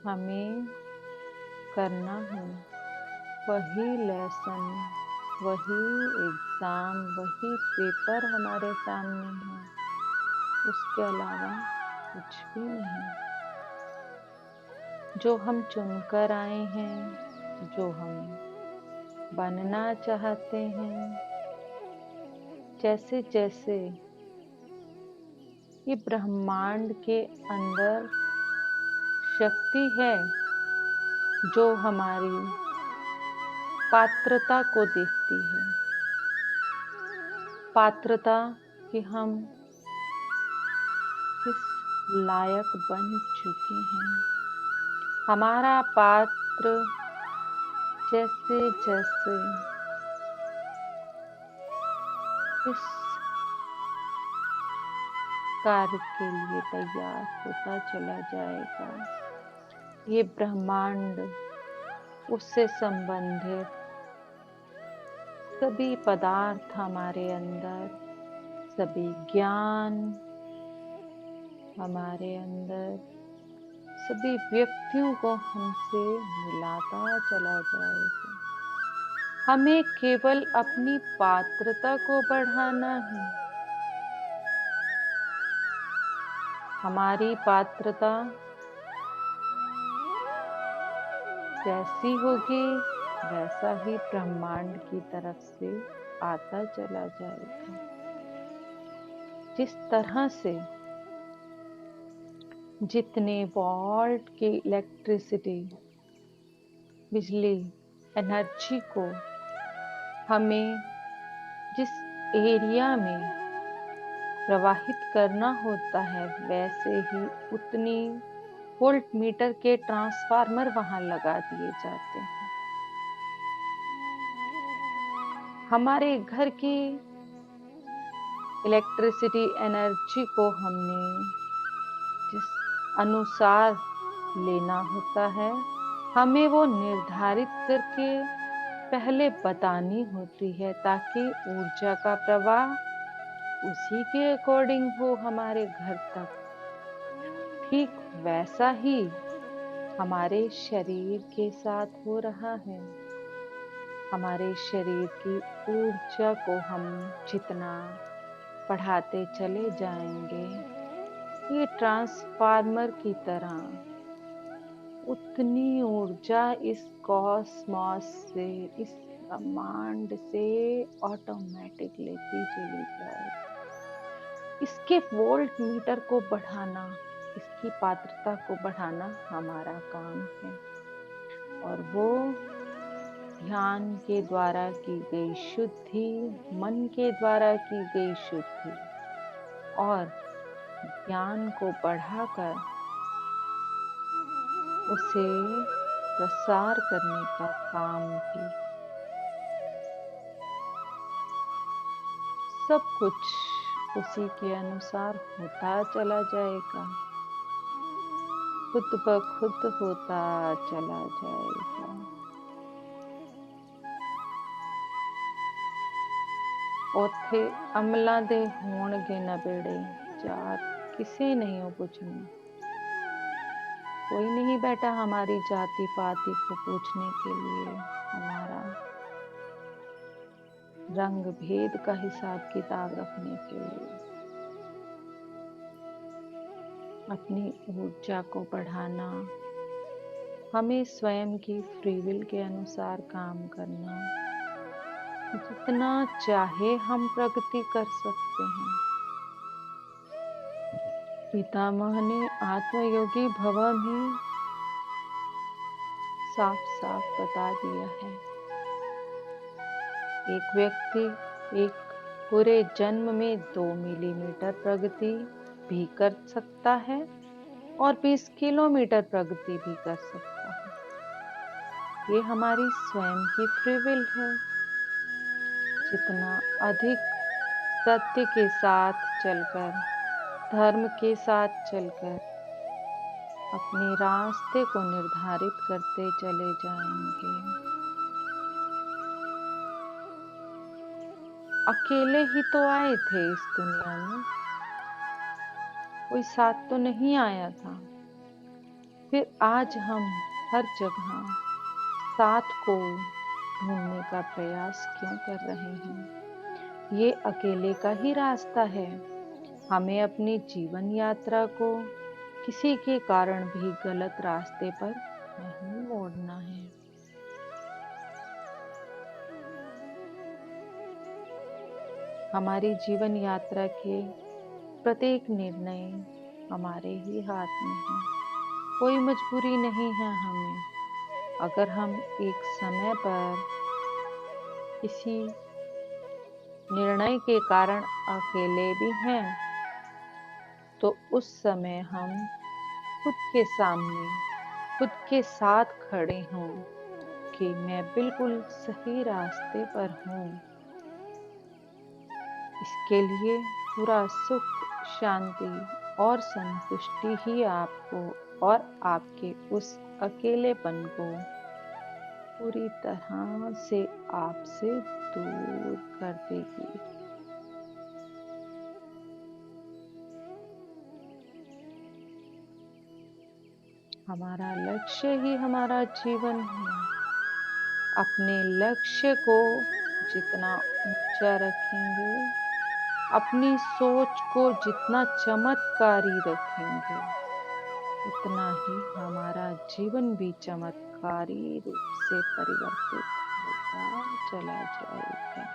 हमें करना है, वही लेसन, वही एग्जाम, वही पेपर हमारे सामने है। उसके अलावा कुछ भी नहीं। जो हम चुनकर आए हैं, जो हम बनना चाहते हैं, जैसे जैसे ये ब्रह्मांड के अंदर शक्ति है जो हमारी पात्रता को देखती है, पात्रता कि हम किस लायक बन चुके हैं। हमारा पात्र जैसे जैसे इस कार्य के लिए तैयार होता चला जाएगा, ये ब्रह्मांड उससे संबंधित सभी पदार्थ हमारे अंदर, सभी ज्ञान हमारे अंदर, सभी व्यक्तियों को हमसे मिलाता चला जाएगा। हमें केवल अपनी पात्रता को बढ़ाना है। हमारी पात्रता जैसी होगी वैसा ही ब्रह्मांड की तरफ से आता चला जाएगा। जिस तरह से जितने वॉल्ट की इलेक्ट्रिसिटी, बिजली, एनर्जी को हमें जिस एरिया में प्रवाहित करना होता है, वैसे ही उतनी वोल्ट मीटर के ट्रांसफार्मर वहां लगा दिए जाते हैं। हमारे घर की इलेक्ट्रिसिटी एनर्जी को हमने जिस अनुसार लेना होता है, हमें वो निर्धारित करके पहले बतानी होती है, ताकि ऊर्जा का प्रवाह उसी के अकॉर्डिंग हो हमारे घर तक। ठीक वैसा ही हमारे शरीर के साथ हो रहा है। हमारे शरीर की ऊर्जा को हम जितना बढ़ाते चले जाएंगे, ये ट्रांसफार्मर की तरह उतनी ऊर्जा इस कॉस्मॉस से, इस ब्रह्मांड से ऑटोमेटिक लेती चली जाए। इसके वोल्ट मीटर को बढ़ाना, इसकी पात्रता को बढ़ाना हमारा काम है। और वो ध्यान के द्वारा की गई शुद्धि, मन के द्वारा की गई शुद्धि और ज्ञान को बढ़ाकर उसे प्रसार करने का काम भी। सब कुछ उसी के अनुसार होता चला जाएगा, खुद ब खुद होता चला जाएगा। ओथे अमला दे होणगे नबेड़े, जात किसे नहीं हो पूछनी। कोई नहीं बैठा हमारी जाति पाति को पूछने के लिए, हमारा रंग भेद का हिसाब किताब रखने के लिए। अपनी ऊर्जा को बढ़ाना, हमें स्वयं की फ्री विल के अनुसार काम करना, जितना चाहे हम प्रगति कर सकते हैं। पितामह ने आत्मयोगी भव में साफ साफ बता दिया है। एक व्यक्ति एक पूरे जन्म में 2 मिलीमीटर प्रगति भी कर सकता है और 20 किलोमीटर प्रगति भी कर सकता है। ये हमारी स्वयं की फ्री विल है। जितना अधिक सत्य के साथ चलकर, धर्म के साथ चलकर अपने रास्ते को निर्धारित करते चले जाएंगे, अकेले ही तो आए थे इस दुनिया में, कोई साथ तो नहीं आया था। फिर आज हम हर जगह साथ को ढूंढने का प्रयास क्यों कर रहे हैं? ये अकेले का ही रास्ता है। हमें अपनी जीवन यात्रा को किसी के कारण भी गलत रास्ते पर नहीं मोड़ना है। हमारी जीवन यात्रा के प्रत्येक निर्णय हमारे ही हाथ में है। कोई मजबूरी नहीं है हमें। अगर हम एक समय पर किसी निर्णय के कारण अकेले भी हैं, तो उस समय हम खुद के सामने, खुद के साथ खड़े हों कि मैं बिल्कुल सही रास्ते पर हूँ। इसके लिए पूरा सुख, शांति और संतुष्टि ही आपको और आपके उस अकेलेपन को पूरी तरह से आपसे दूर कर देगी। हमारा लक्ष्य ही हमारा जीवन है। अपने लक्ष्य को जितना ऊंचा रखेंगे, अपनी सोच को जितना चमत्कारी रखेंगे, उतना ही हमारा जीवन भी चमत्कारी रूप से परिवर्तित होता चला जाएगा।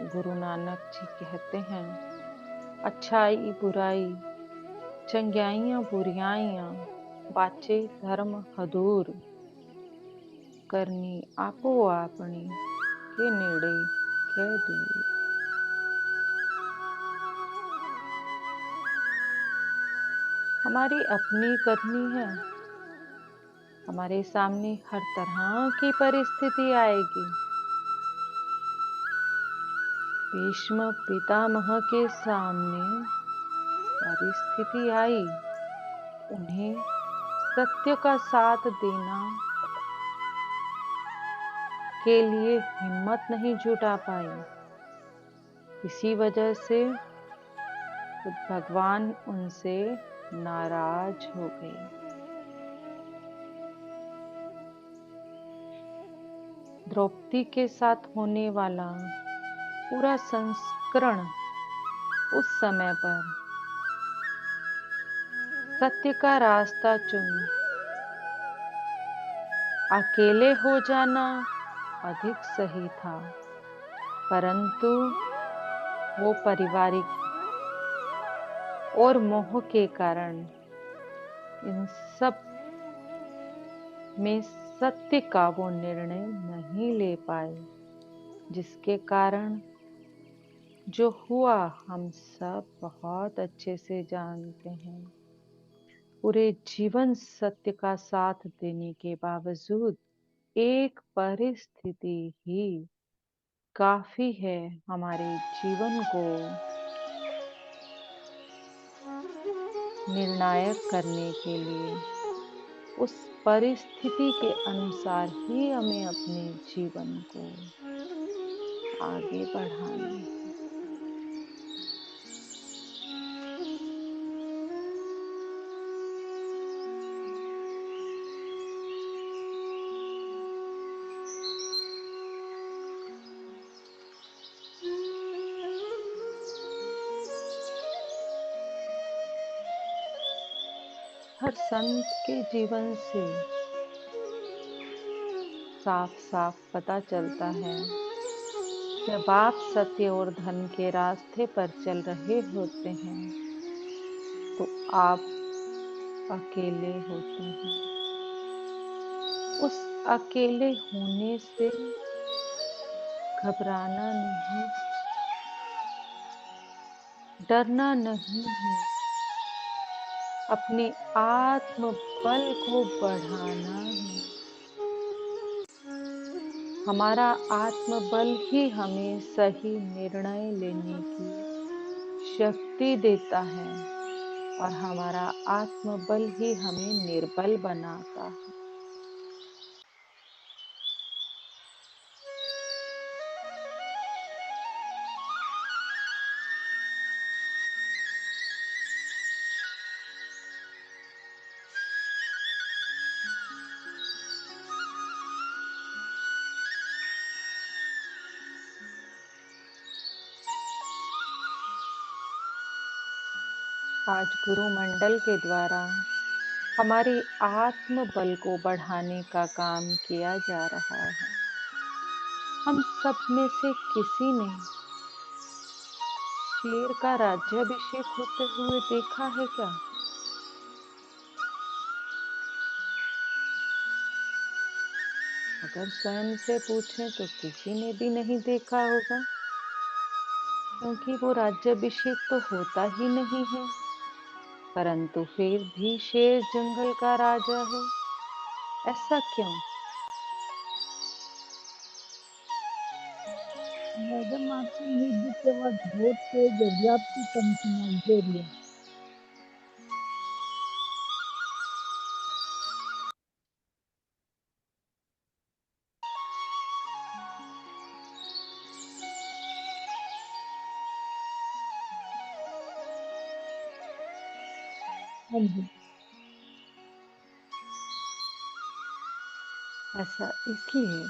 गुरु नानक जी कहते हैं, अच्छाई बुराई चंगियाइयां बुरियाइयां बाचे धर्म हदूर, करनी आपो आपनी के नेड़े कै दूर। हमारी अपनी करनी है। हमारे सामने हर तरह की परिस्थिति आएगी। भीष्म पितामह के सामने परिस्थिति आई, उन्हें सत्य का साथ देना के लिए हिम्मत नहीं जुटा पाई। इसी वजह से खुद भगवान उनसे नाराज हो गए। द्रौपदी के साथ होने वाला पूरा संस्करण उस समय पर सत्य का रास्ता चुन अकेले हो जाना अधिक सही था, परंतु वो पारिवारिक और मोह के कारण इन सब में सत्य का वो निर्णय नहीं ले पाए, जिसके कारण जो हुआ हम सब बहुत अच्छे से जानते हैं। पूरे जीवन सत्य का साथ देने के बावजूद एक परिस्थिति ही काफी है हमारे जीवन को निर्णायक करने के लिए। उस परिस्थिति के अनुसार ही हमें अपने जीवन को आगे बढ़ाना है। हर संत के जीवन से साफ साफ पता चलता है, जब आप सत्य और धन के रास्ते पर चल रहे होते हैं तो आप अकेले होते हैं। उस अकेले होने से घबराना नहीं, डरना नहीं है, अपने आत्मबल को बढ़ाना है। हमारा आत्मबल ही हमें सही निर्णय लेने की शक्ति देता है और हमारा आत्मबल ही हमें निर्बल बनाता है। आज गुरु मंडल के द्वारा हमारी आत्म बल को बढ़ाने का काम किया जा रहा है। हम सब में से किसी ने शेर का राज्याभिषेक होते हुए देखा है क्या? अगर स्वयं से पूछें तो किसी ने भी नहीं देखा होगा, क्योंकि वो राज्याभिषेक तो होता ही नहीं है। परंतु फिर भी शेर जंगल का राजा है। ऐसा क्यों? मैडम आपकी म्यूजिक की आवाज बहुत तेज हो रही है, आपकी कम सुनाई दे रही है। हाँ जी। ऐसा इसलिए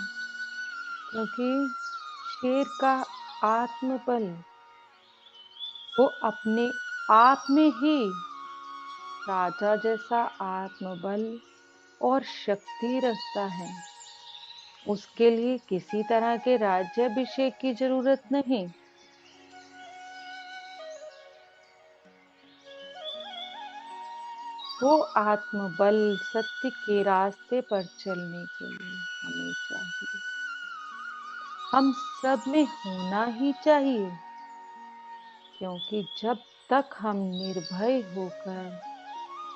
क्योंकि शेर का आत्मबल वो अपने आप में ही राजा जैसा आत्मबल और शक्ति रखता है। उसके लिए किसी तरह के राज्याभिषेक की जरूरत नहीं। वो आत्मबल सत्य के रास्ते पर चलने के लिए हमें चाहिए। हम सब में होना ही चाहिए, क्योंकि जब तक हम निर्भय होकर,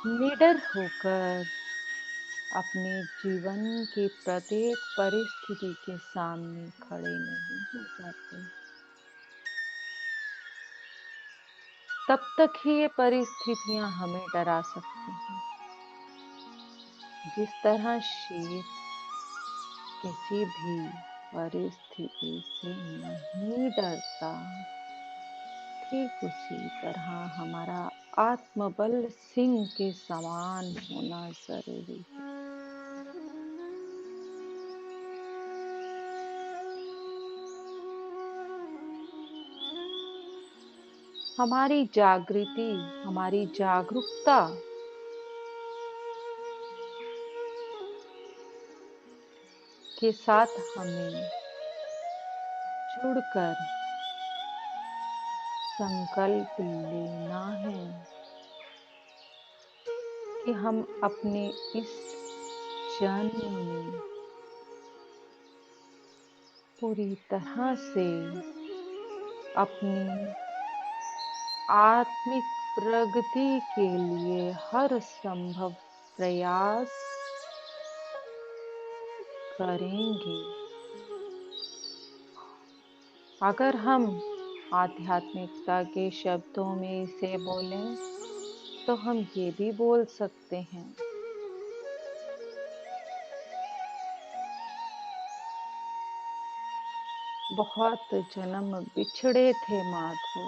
निडर होकर अपने जीवन की प्रत्येक परिस्थिति के सामने खड़े नहीं हो जाते, तब तक ही ये परिस्थितियां हमें डरा सकती हैं। जिस तरह शेर किसी भी परिस्थिति से नहीं डरता, ठीक उसी तरह हमारा आत्मबल सिंह के समान होना जरूरी है। हमारी जागृति, हमारी जागरूकता के साथ हमें जुड़कर संकल्प लेना है कि हम अपने इस जन्म में पूरी तरह से अपनी आत्मिक प्रगति के लिए हर संभव प्रयास करेंगे। अगर हम आध्यात्मिकता के शब्दों में इसे बोलें तो हम ये भी बोल सकते हैं, बहुत जन्म बिछड़े थे माधो,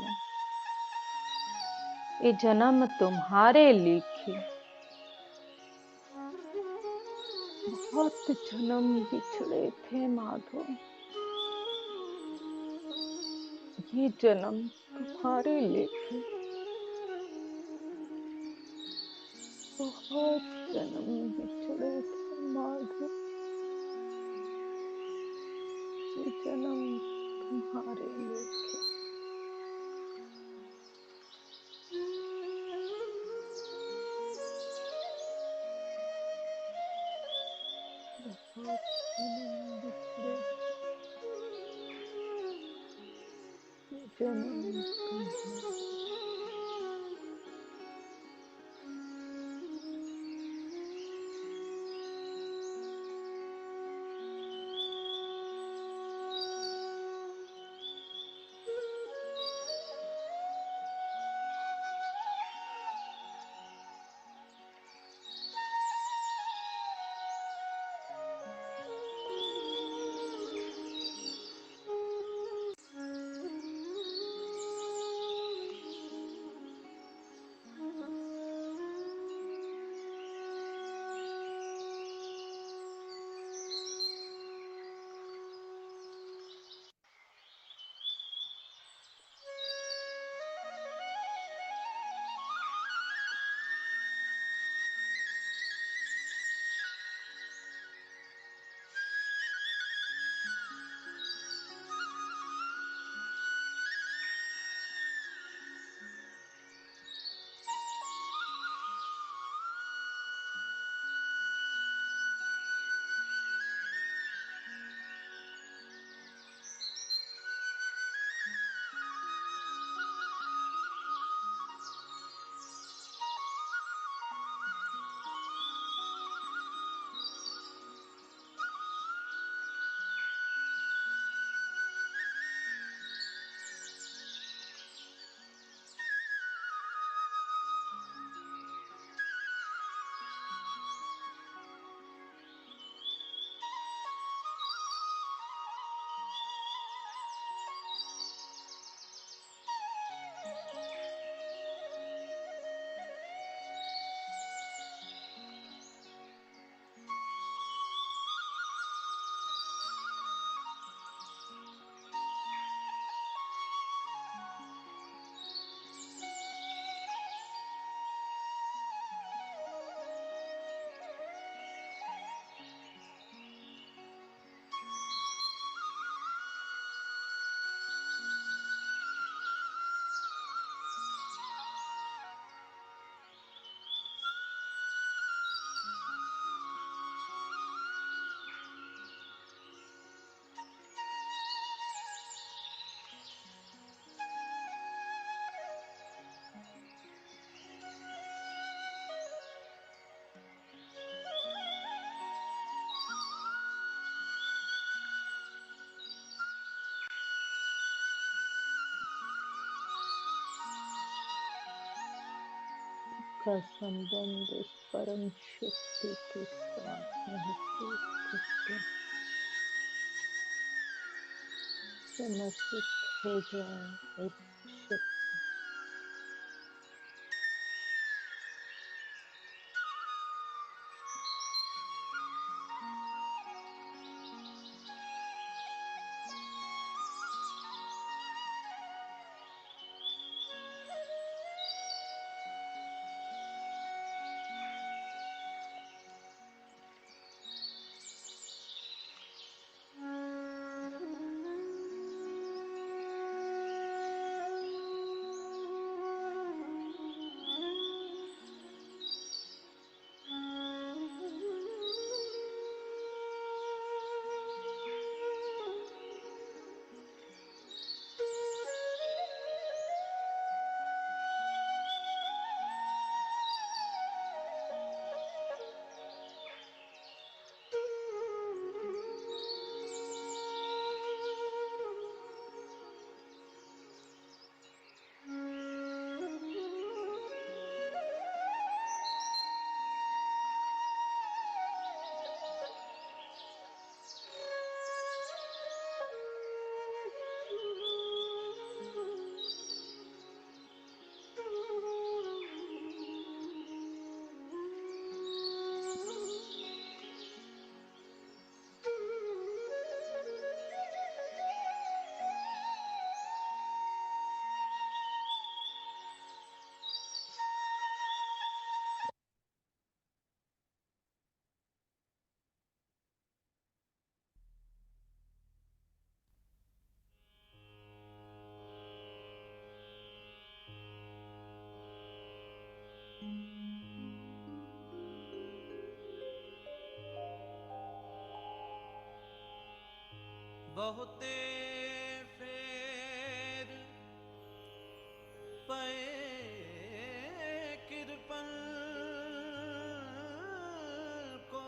ये जन्म तुम्हारे लिखे। बहुत जन्म बिछड़े थे माधो, ये जन्म तुम्हारे लिखे। बहुत जन्म बिछड़े थे माधो, ये जन्म तुम्हारे लिखे। बहुत जन्म बिछड़े थे, ये जन्म तुम्हारे। का संबंध उस परम शक्ति के साथ महसूस करते समर्पित हो जाए उस शक्ति। बहुते फेर पए कृपन को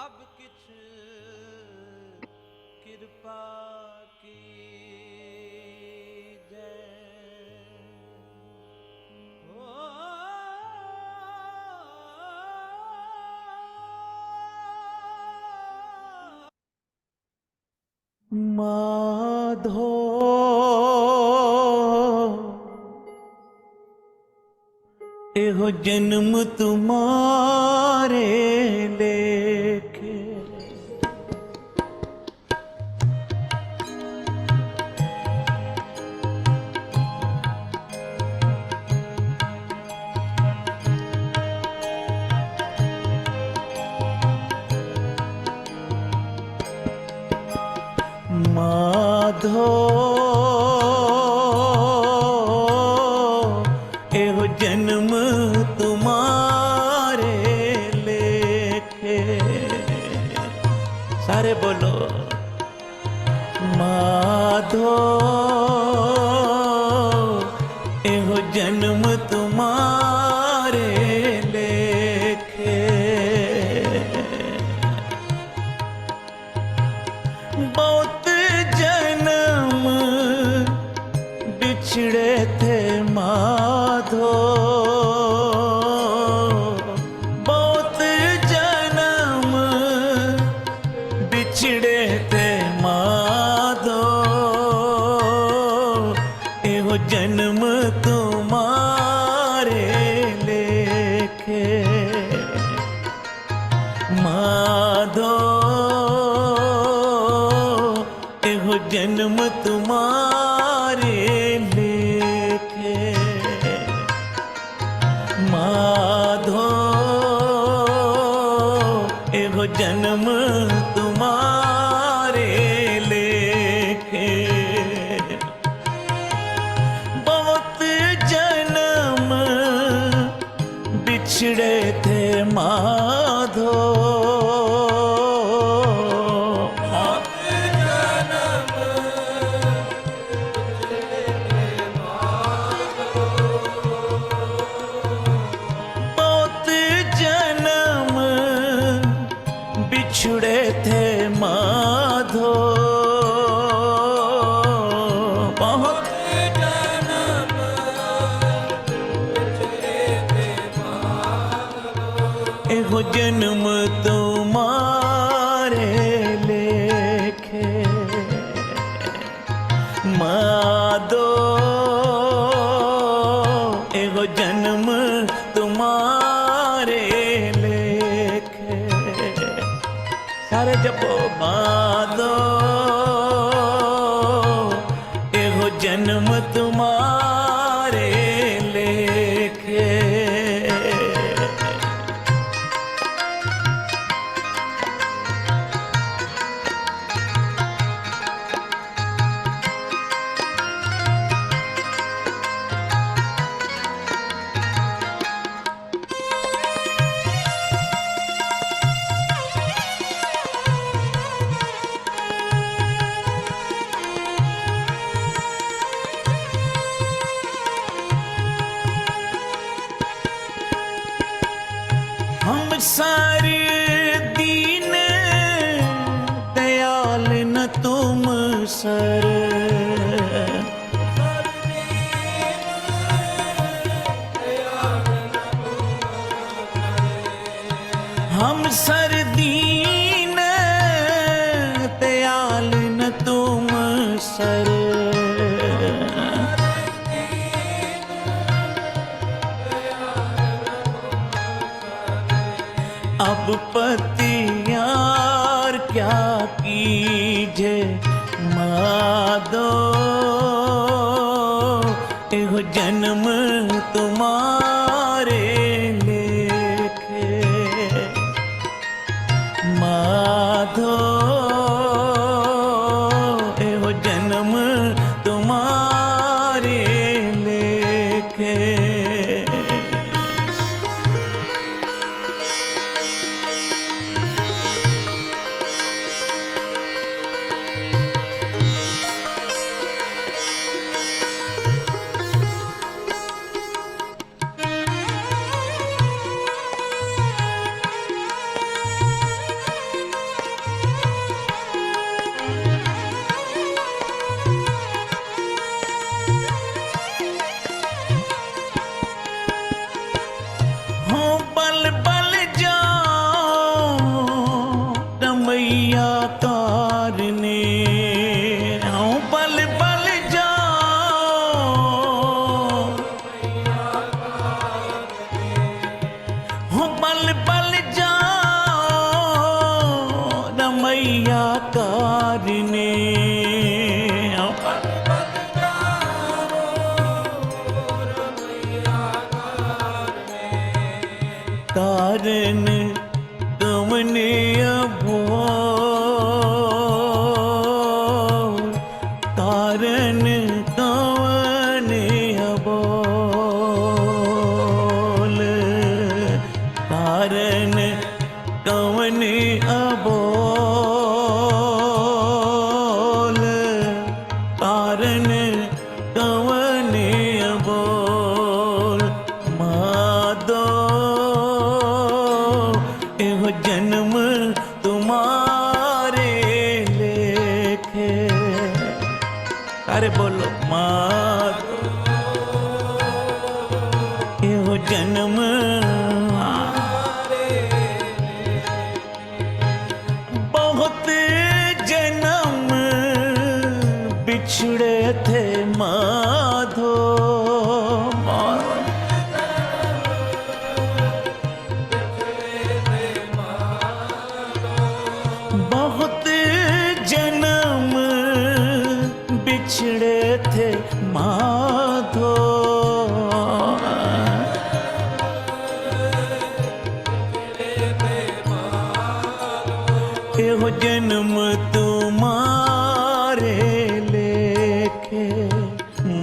अब किछ कृपा की माधो एहो जन्म तुम्हारे लेके माधो एहो जन्म तुम्हारे लेके सारे बोलो माधो एहो जन्म तुम्हारे लेके बहुत बिछड़े थे माधो बहुत जन्म बिछड़े थे माधो एहो जन्म तुम्हारे लेके माधो एहो जन्म तुम्हारे माधो एहो जन्म तुम्हारे लेके बहुत जन्म बिछड़े थे माधो बिछड़े थे माधो बहुत जन्म सारे जपो माधो एहो जन्म तुम्हारे लेखे। हम सारे दीन दयाल न तुम सर। हम सर दीन दयाल न तुम सर। अब पतियार क्या कीजे माधो एहो जन्म तुम्हारे लेखे। माधो एहो जन्म तुम्हारे लेखे। हो बल बल जाओ रमैया तारने। हो बल बल जाओ। हो बल बल जाओ रमैया तारने। हो कारण तुमने अबोल। कारण तुमने अबोल। कारण तुमने अबोल। कारण तुमने अबोल। माधो एहो जन्म तुम्हारे लेखे। अरे बोलो माधो एहो जन्म। बहुत जन्म बिछड़े थे माधो। बहुत जन्म बिछड़े थे माधो। एहो जन्म तुम्हारे लेखे।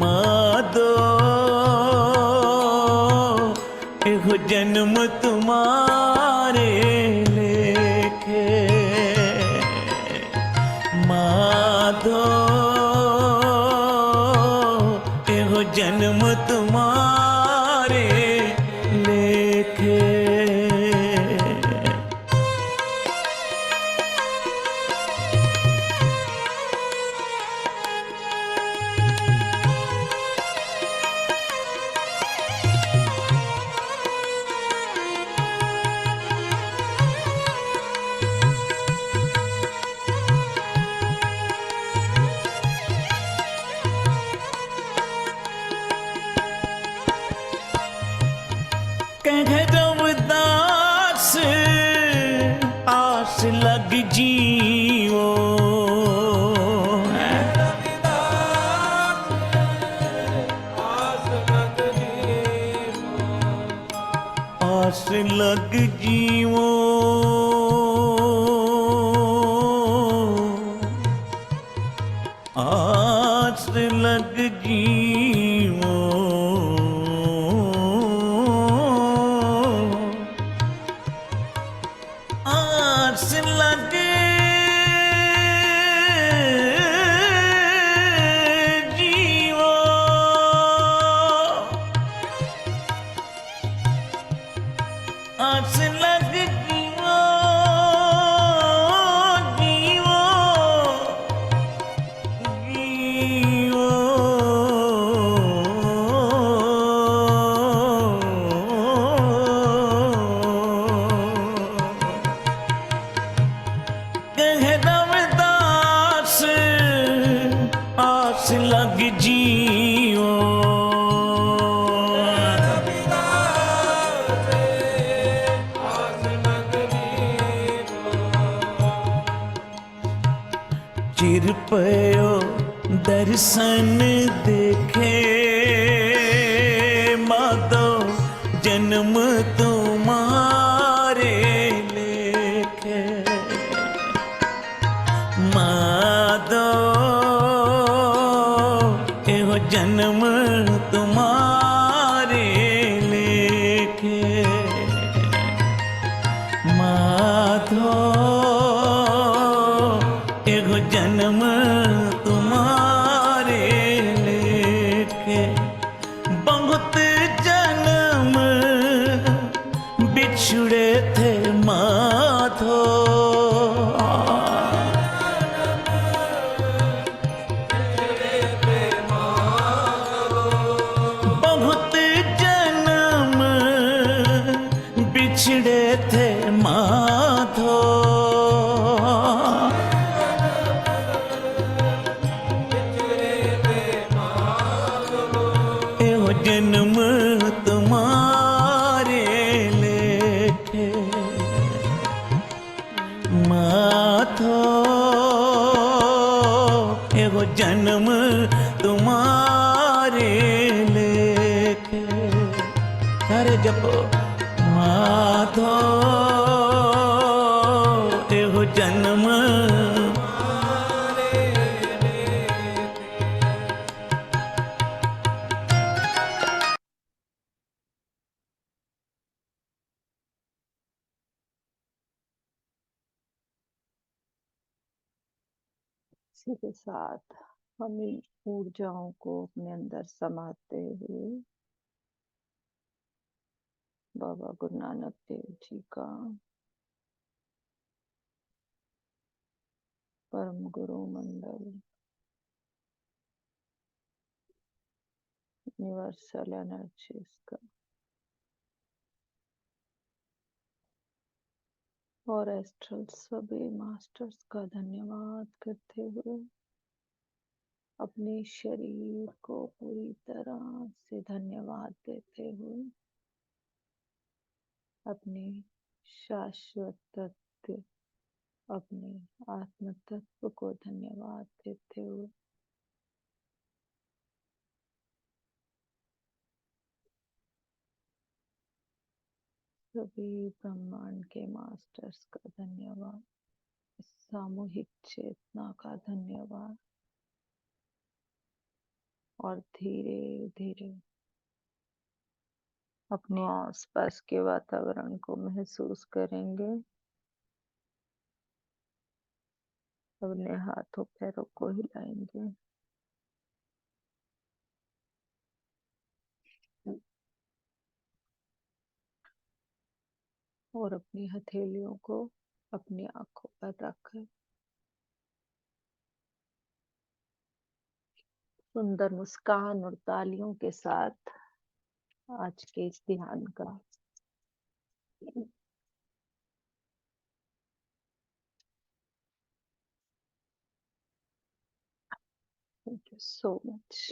माधो एहो जन्म तुम्हारे लेखे। माधो एहो जन्म तुम्हारे लेखे। जियो। आस लग जियो, आस लग जियो, आस लग जियो, आस लग जियो, जियो, जियो। कह रविदास आस लग जियो, चिर पयो दर्शन देखे, माधो जन्म तुम्हारे लेखे, माधो एहो जन्म तुम्हारे लेखे, माधो एहो जन्म तुम्हारे लेके। बहुत जन्म बिछड़े थे माधो, बहुत जन्म बिछड़े थे माधो, एहो जन्म तुम्हारे लेखे, माधो एहो जन्म तुम्हारे लेखे। सारे जपो माधो एहो जन्म इसी के साथ हम इन ऊर्जाओं को अपने अंदर समाते हुए बाबा गुरु नानक देव जी का परम गुरु मंडल यूनिवर्सल एनर्जीज का और एस्ट्रल सभी मास्टर्स का धन्यवाद करते हुए अपने शरीर को पूरी तरह से धन्यवाद देते हुए अपने शाश्वत तत्व, अपने आत्म तत्व को धन्यवाद देते हुए सभी ब्रह्मांड के मास्टर्स का धन्यवाद, सामूहिक चेतना का धन्यवाद। और धीरे धीरे अपने आसपास के वातावरण को महसूस करेंगे, अपने हाथों पैरों को हिलाएंगे, और अपनी हथेलियों को अपनी आंखों पर रखकर सुंदर मुस्कान और तालियों के साथ आज के इस ध्यान का थैंक यू सो मच।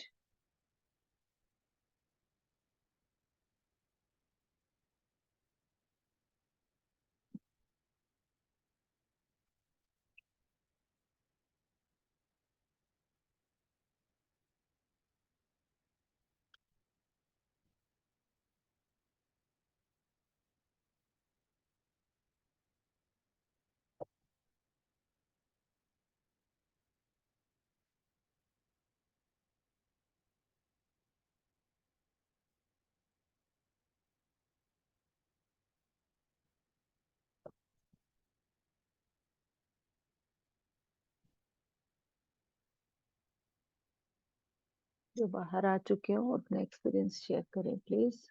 जो बाहर आ चुके हो अपना एक्सपीरियंस शेयर करें प्लीज।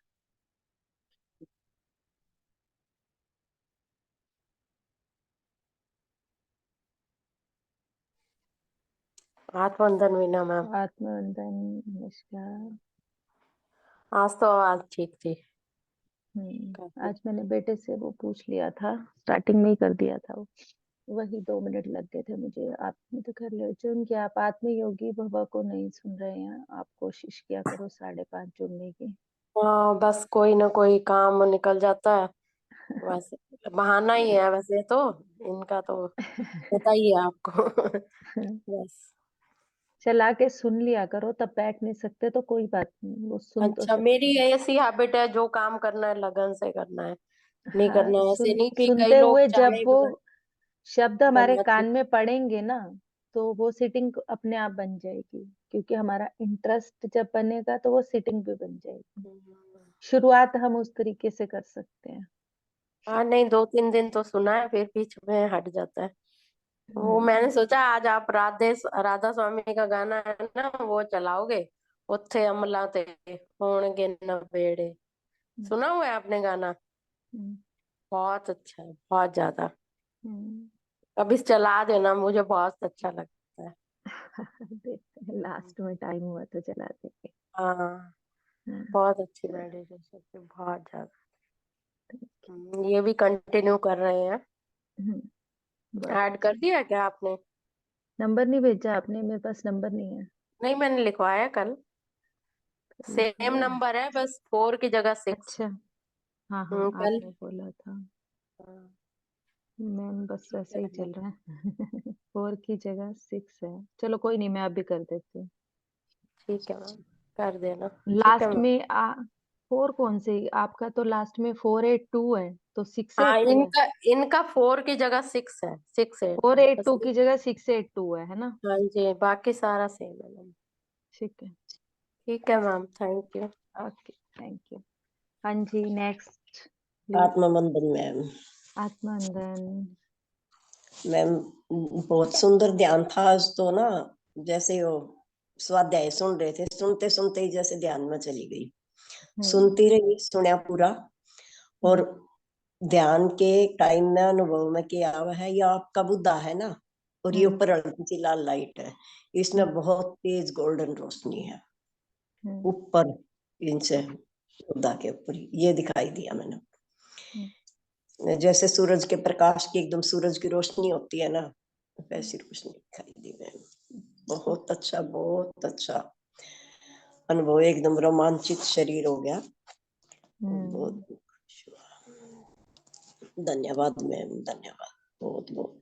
आत्मवंदन मीना मैम। आत्मवंदन, नमस्कार। आज तो आवाज ठीक थी काफी। आज मैंने बेटे से वो पूछ लिया था, स्टार्टिंग में ही कर दिया था वो। वही 2 मिनट लग गए थे मुझे। आपने तो कर लिया चुन कि आप आत्मयोगी भवा को नहीं सुन रहे हैं, आप कोशिश किया करो 5:30 जुड़ने की। हाँ बस कोई ना कोई काम निकल जाता है, वैसे बहाना ही है वैसे तो इनका तो पता ही है आपको। बस। चला के सुन लिया करो, तब बैठ नहीं सकते तो कोई बात नहीं, वो सुन तो अच्छा, सकते मेरी हैं। ऐसी हैबिट है, जो काम करना है लगन से करना है, नहीं हाँ, करना है ऐसे नहीं कि कई सुनते लोग हुए जब चाहे वो बगैर शब्द हमारे बनाते। कान में पड़ेंगे ना, तो वो सिटिंग अपने आप बन जाएगी, क्योंकि हमारा इंटरेस्ट जब बनेगा तो वो सिटिंग भी बन जाएगी। शुरुआत हम उस तरीके से कर सकते हैं। हाँ नहीं, 2-3 दिन तो सुना है, फिर बीच में हट जाता है। वो हम्म, मैंने सोचा आज आप राधा स्वामी का गाना है ना वो चलाओगे, उत्थे अमला ते होणगे नवेड़े। हम्म, सुना हुआ है आपने गाना? हम्म, बहुत अच्छा है, बहुत ज्यादा। हम्म। कभी चला देना, मुझे बहुत अच्छा लगता है। देखते हैं, लास्ट में टाइम हुआ तो चला देंगे। हाँ हाँ, बहुत अच्छी मेडिटेशन थी, बहुत ज्यादा। ये भी कंटिन्यू कर रहे हैं। हम्म, बहुत ऐड कर अच्छा। दिया क्या आपने? नंबर नहीं भेजा आपने, मेरे पास नंबर नहीं है। नहीं, मैंने लिखवाया कल। सेम लिखवाया है? नंबर है, बस 4 की जगह 6। अच्छा, हाँ हाँ, कल। आपने बोला था। हाँ, मैम बस ठीक वैसे ही है। चल रहा है। 4 की जगह 6 है। चलो कोई नहीं, मैं अभी कर देती हूँ। ठीक है मैम, कर देना। ठीक है लास्ट मैम। में 4 कौन से? आपका तो लास्ट में 482 है, तो सिक्स हाँ, एट टू है। इनका इनका 4 की जगह 6 है, 6-8 फोर है एट बस। टू की जगह 682 है ना? हाँ जी, बाकी सारा सेम है मैम। ठीक है। ठीक है ma'am, thank you. Okay, thank you. हाँ जी, नेक्स्ट प्लीज। आत्मबंधन मैम। आत्मानंदन। मैम बहुत सुंदर ध्यान था आज तो ना, जैसे वो स्वाध्याय सुन रहे थे, सुनते सुनते ही जैसे ध्यान में चली गई। हम्म, सुनती रही, सुना पूरा। और हम्म, ध्यान के टाइम में अनुभव में किया हुआ है, ये आपका बुद्धा है ना, और ये हम्म, ऊपर हल्की सी लाल लाइट है, इसमें बहुत तेज गोल्डन रोशनी है हम्म, ऊपर इनसे, बुद्धा के ऊपर ये दिखाई दिया मैंने। हम्म, जैसे सूरज के प्रकाश की, एकदम सूरज की रोशनी होती है ना, वैसी रोशनी दिखाई दी मैम। बहुत अच्छा, बहुत अच्छा अनुभव, एकदम रोमांचित शरीर हो गया। बहुत हम्म, खुश हुआ। धन्यवाद मैम, धन्यवाद बहुत बहुत।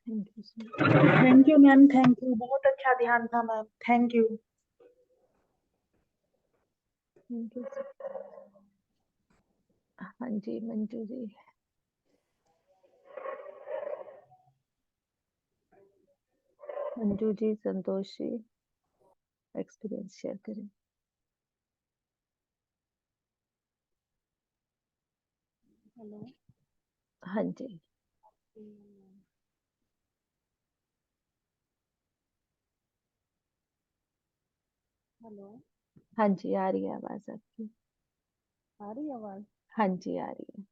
Thank you sir. Thank you ma'am, thank you, बहुत अच्छा ध्यान था ma'am, thank you. Thank you sir. हाँ जी, मंजू जी। मंजू जी, संतोष जी, एक्सपीरियंस शेयर करें। हेलो। हाँ जी। हेलो। हाँ जी, आ रही है आवाज आपकी। आ रही है आवाज? हाँ जी, आ रही है।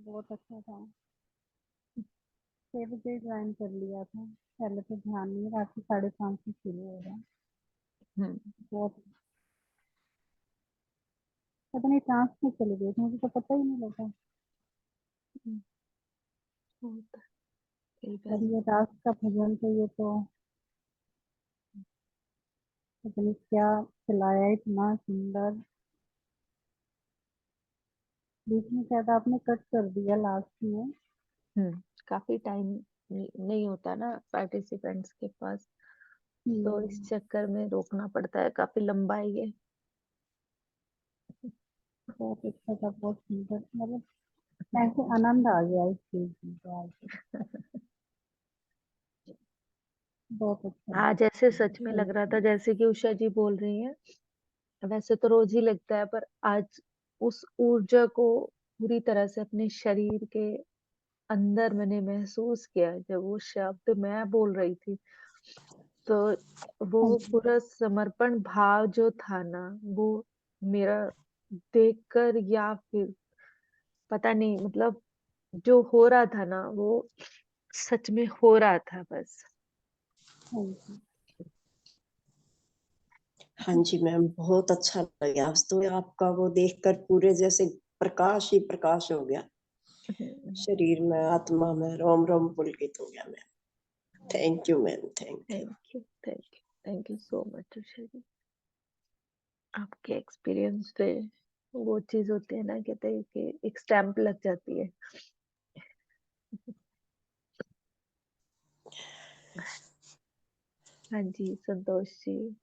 बहुत अच्छा था। 6 बजे ज्वाइन कर लिया था, पहले तो ध्यान नहीं, रात के 5:30 से शुरू हो रहा। हम्म, बहुत, पता नहीं चांस में चली गई थी, मुझे तो पता ही नहीं लगा। हम्म, होता है कई और बार। ये रात का भजन तो ये तो पता नहीं क्या चलाया, इतना सुंदर। बीच में शायद आपने कट कर दिया लास्ट में। काफी टाइम नहीं होता ना पार्टिसिपेंट्स के पास, तो इस हम्म, चक्कर में रोकना पड़ता है, काफी लंबा है ये। बहुत अच्छा था, बहुत सुंदर, मतलब ऐसे आनंद आ गया इस चीज में तो आज। बहुत अच्छा हाँ, जैसे सच में लग रहा था था। जैसे कि उषा जी बोल रही हैं, वैसे तो रोज ही लगता है, पर आज उस ऊर्जा को पूरी तरह से अपने शरीर के अंदर मैंने महसूस किया जब वो शब्द मैं बोल रही थी, तो वो हाँ जी। पूरा समर्पण भाव जो था ना, वो मेरा देखकर या फिर पता नहीं, मतलब जो हो रहा था ना वो सच में हो रहा था बस। हाँ जी। हाँ जी मैम, बहुत अच्छा लगा आज तो आपका वो देखकर, पूरे जैसे प्रकाश ही प्रकाश हो गया शरीर में, आत्मा में, रोम रोम पुलकित हो गया ma'am. Thank you ma'am, thank you. Thank you, thank you, thank you so much Usha ji. आपके एक्सपीरियंस पे वो चीज होती है ना, कहते हैं कि एक स्टैंप लग जाती है। हाँ जी संतोष जी।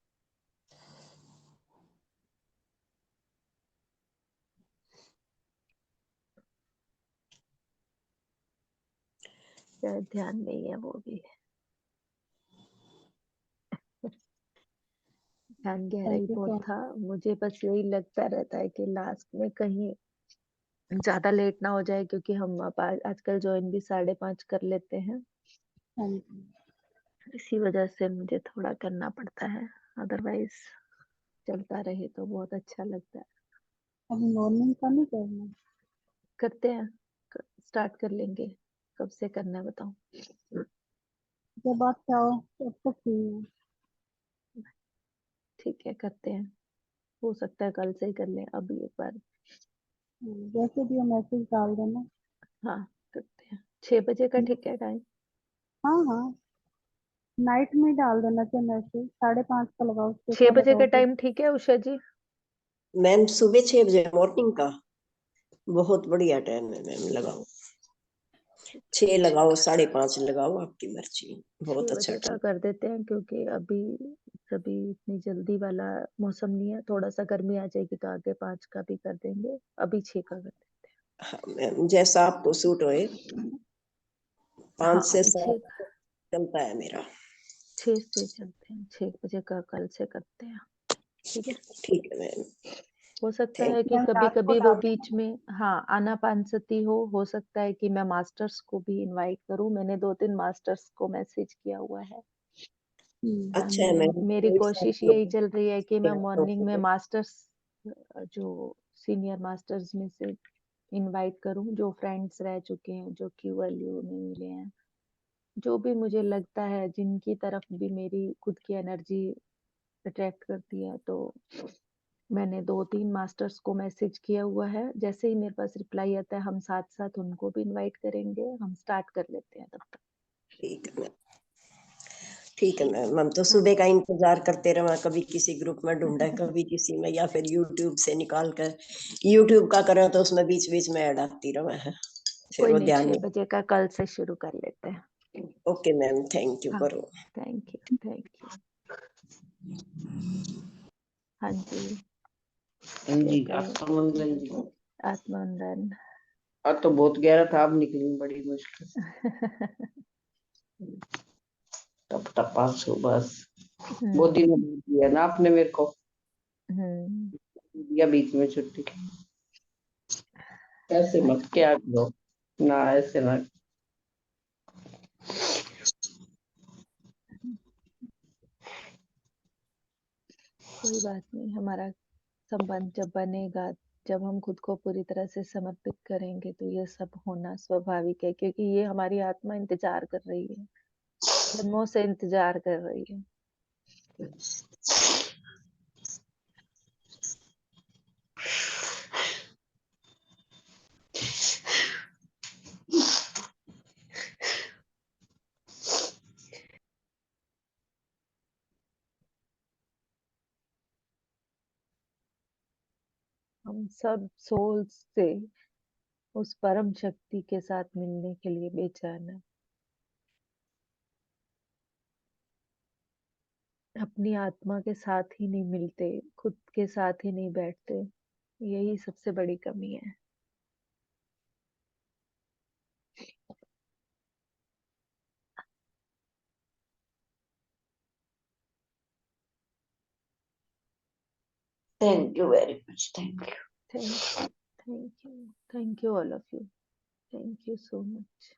शायद ध्यान नहीं है वो भी। ध्यान गहराई थैंक यू बहुत सो था। मुझे बस यही लगता रहता है कि लास्ट में कहीं ज्यादा लेट ना हो जाए, क्योंकि हम अब आजकल ज्वाइन भी 5:30 कर लेते हैं। हाँ जी। इसी वजह से मुझे थोड़ा करना पड़ता है, अदरवाइज चलता रहे तो बहुत अच्छा लगता है। अब मॉर्निंग का नहीं करना। करते हैं, स्टार्ट कर लेंगे। कब से करना है बताओ। जब आप चाहो तब तक फ्री है। ठीक है करते हैं। हो सकता है कल से ही कर लें अभी एक बार। जैसे भी हो मैसेज डाल देना। हाँ करते हैं। 6 बजे का ठीक है टाइम। हाँ हाँ, नाइट में डाल देना चाहिए मैसेज, 5:30 का लगाओ, उससे छह क्या बजे का लगाओगे। टाइम ठीक है उषा जी। मैम सुबह 6 बजे मॉर्निंग का बहुत बढ़िया टाइम है मैम, लगाओ। 6 लगाओ, 5:30 लगाओ, आपकी मर्जी, छह बहुत अच्छा बजे का टाइम। कर देते हैं, क्योंकि अभी सभी इतनी जल्दी वाला मौसम नहीं है। थोड़ा सा गर्मी आ जाएगी तो आगे 5 का भी कर देंगे, अभी 6 का कर देते हाँ मैम, जैसा आपको सूट होए। हैं। 5 हाँ से अभी 7 चलता है मेरा। 6 से चलते हैं। 6 बजे का कल से करते हैं। ठीक है। ठीक है मैम, हो सकता थैंक है कि मैम कभी रात को कभी वो डाल बीच में, हाँ, आनापानसती हो सकता है कि मैं मास्टर्स को भी इनवाइट करूं। मैंने 2-3 मास्टर्स को मैसेज किया हुआ है। देना। अच्छा है मैम, मेरी कोई कोशिश साथ यही चल रही है कि मैं मॉर्निंग में में। मास्टर्स, जो सीनियर मास्टर्स में से इनवाइट करूं, जो फ्रेंड्स रह चुके हैं, जो QLU में मिले हैं, जो भी मुझे लगता है जिनकी तरफ भी मेरी खुद की एनर्जी अट्रैक्ट करती है। तो मैंने 2-3 मास्टर्स को मैसेज किया हुआ है। जैसे ही मेरे पास रिप्लाई आता है हम साथ साथ उनको भी इनवाइट करेंगे। हम स्टार्ट कर लेते हैं तब तक। ठीक है मैम, ठीक है मैम, हम तो हाँ। सुबह का इंतजार करते रहे, कभी किसी ग्रुप में ढूंढा, कभी किसी में, या फिर यूट्यूब से निकाल कर। यूट्यूब का करें तो उसमें बीच बीच में ऐड आती रहे, फिर कोई वो नहीं, ध्यान 6 नहीं। बजे का कल से शुरू कर लेते हैं। ओके मैम, थैंक यू, हाँ करो। Thank you, thank you. हाँ जी हाँ जी, कहते हैं आत्मानंदन जी। आत्मानंदन। आज तो बहुत गहरा था, अब निकली बड़ी मुश्किल से। टप टपा बस। बहुत दिन हम्म। बाद दिया ना आपने मेरे को, हम्म। दिया बीच में छुट्टी। ऐसे मत क्या करो ना, ऐसे ना। कोई बात नहीं, हमारा संबंध जब बनेगा, जब हम खुद को पूरी तरह से समर्पित करेंगे, तो ये सब होना स्वाभाविक है, क्योंकि ये हमारी आत्मा इंतजार कर रही है, जन्मों से इंतजार कर रही है। हम सब सोल्स से उस परम शक्ति के साथ मिलने के लिए बेचैन है। अपनी आत्मा के साथ ही नहीं मिलते, खुद के साथ ही नहीं बैठते। यही सबसे बड़ी कमी है। Thank you very much, thank you. Thank you, thank you, thank you all of you. Thank you so much.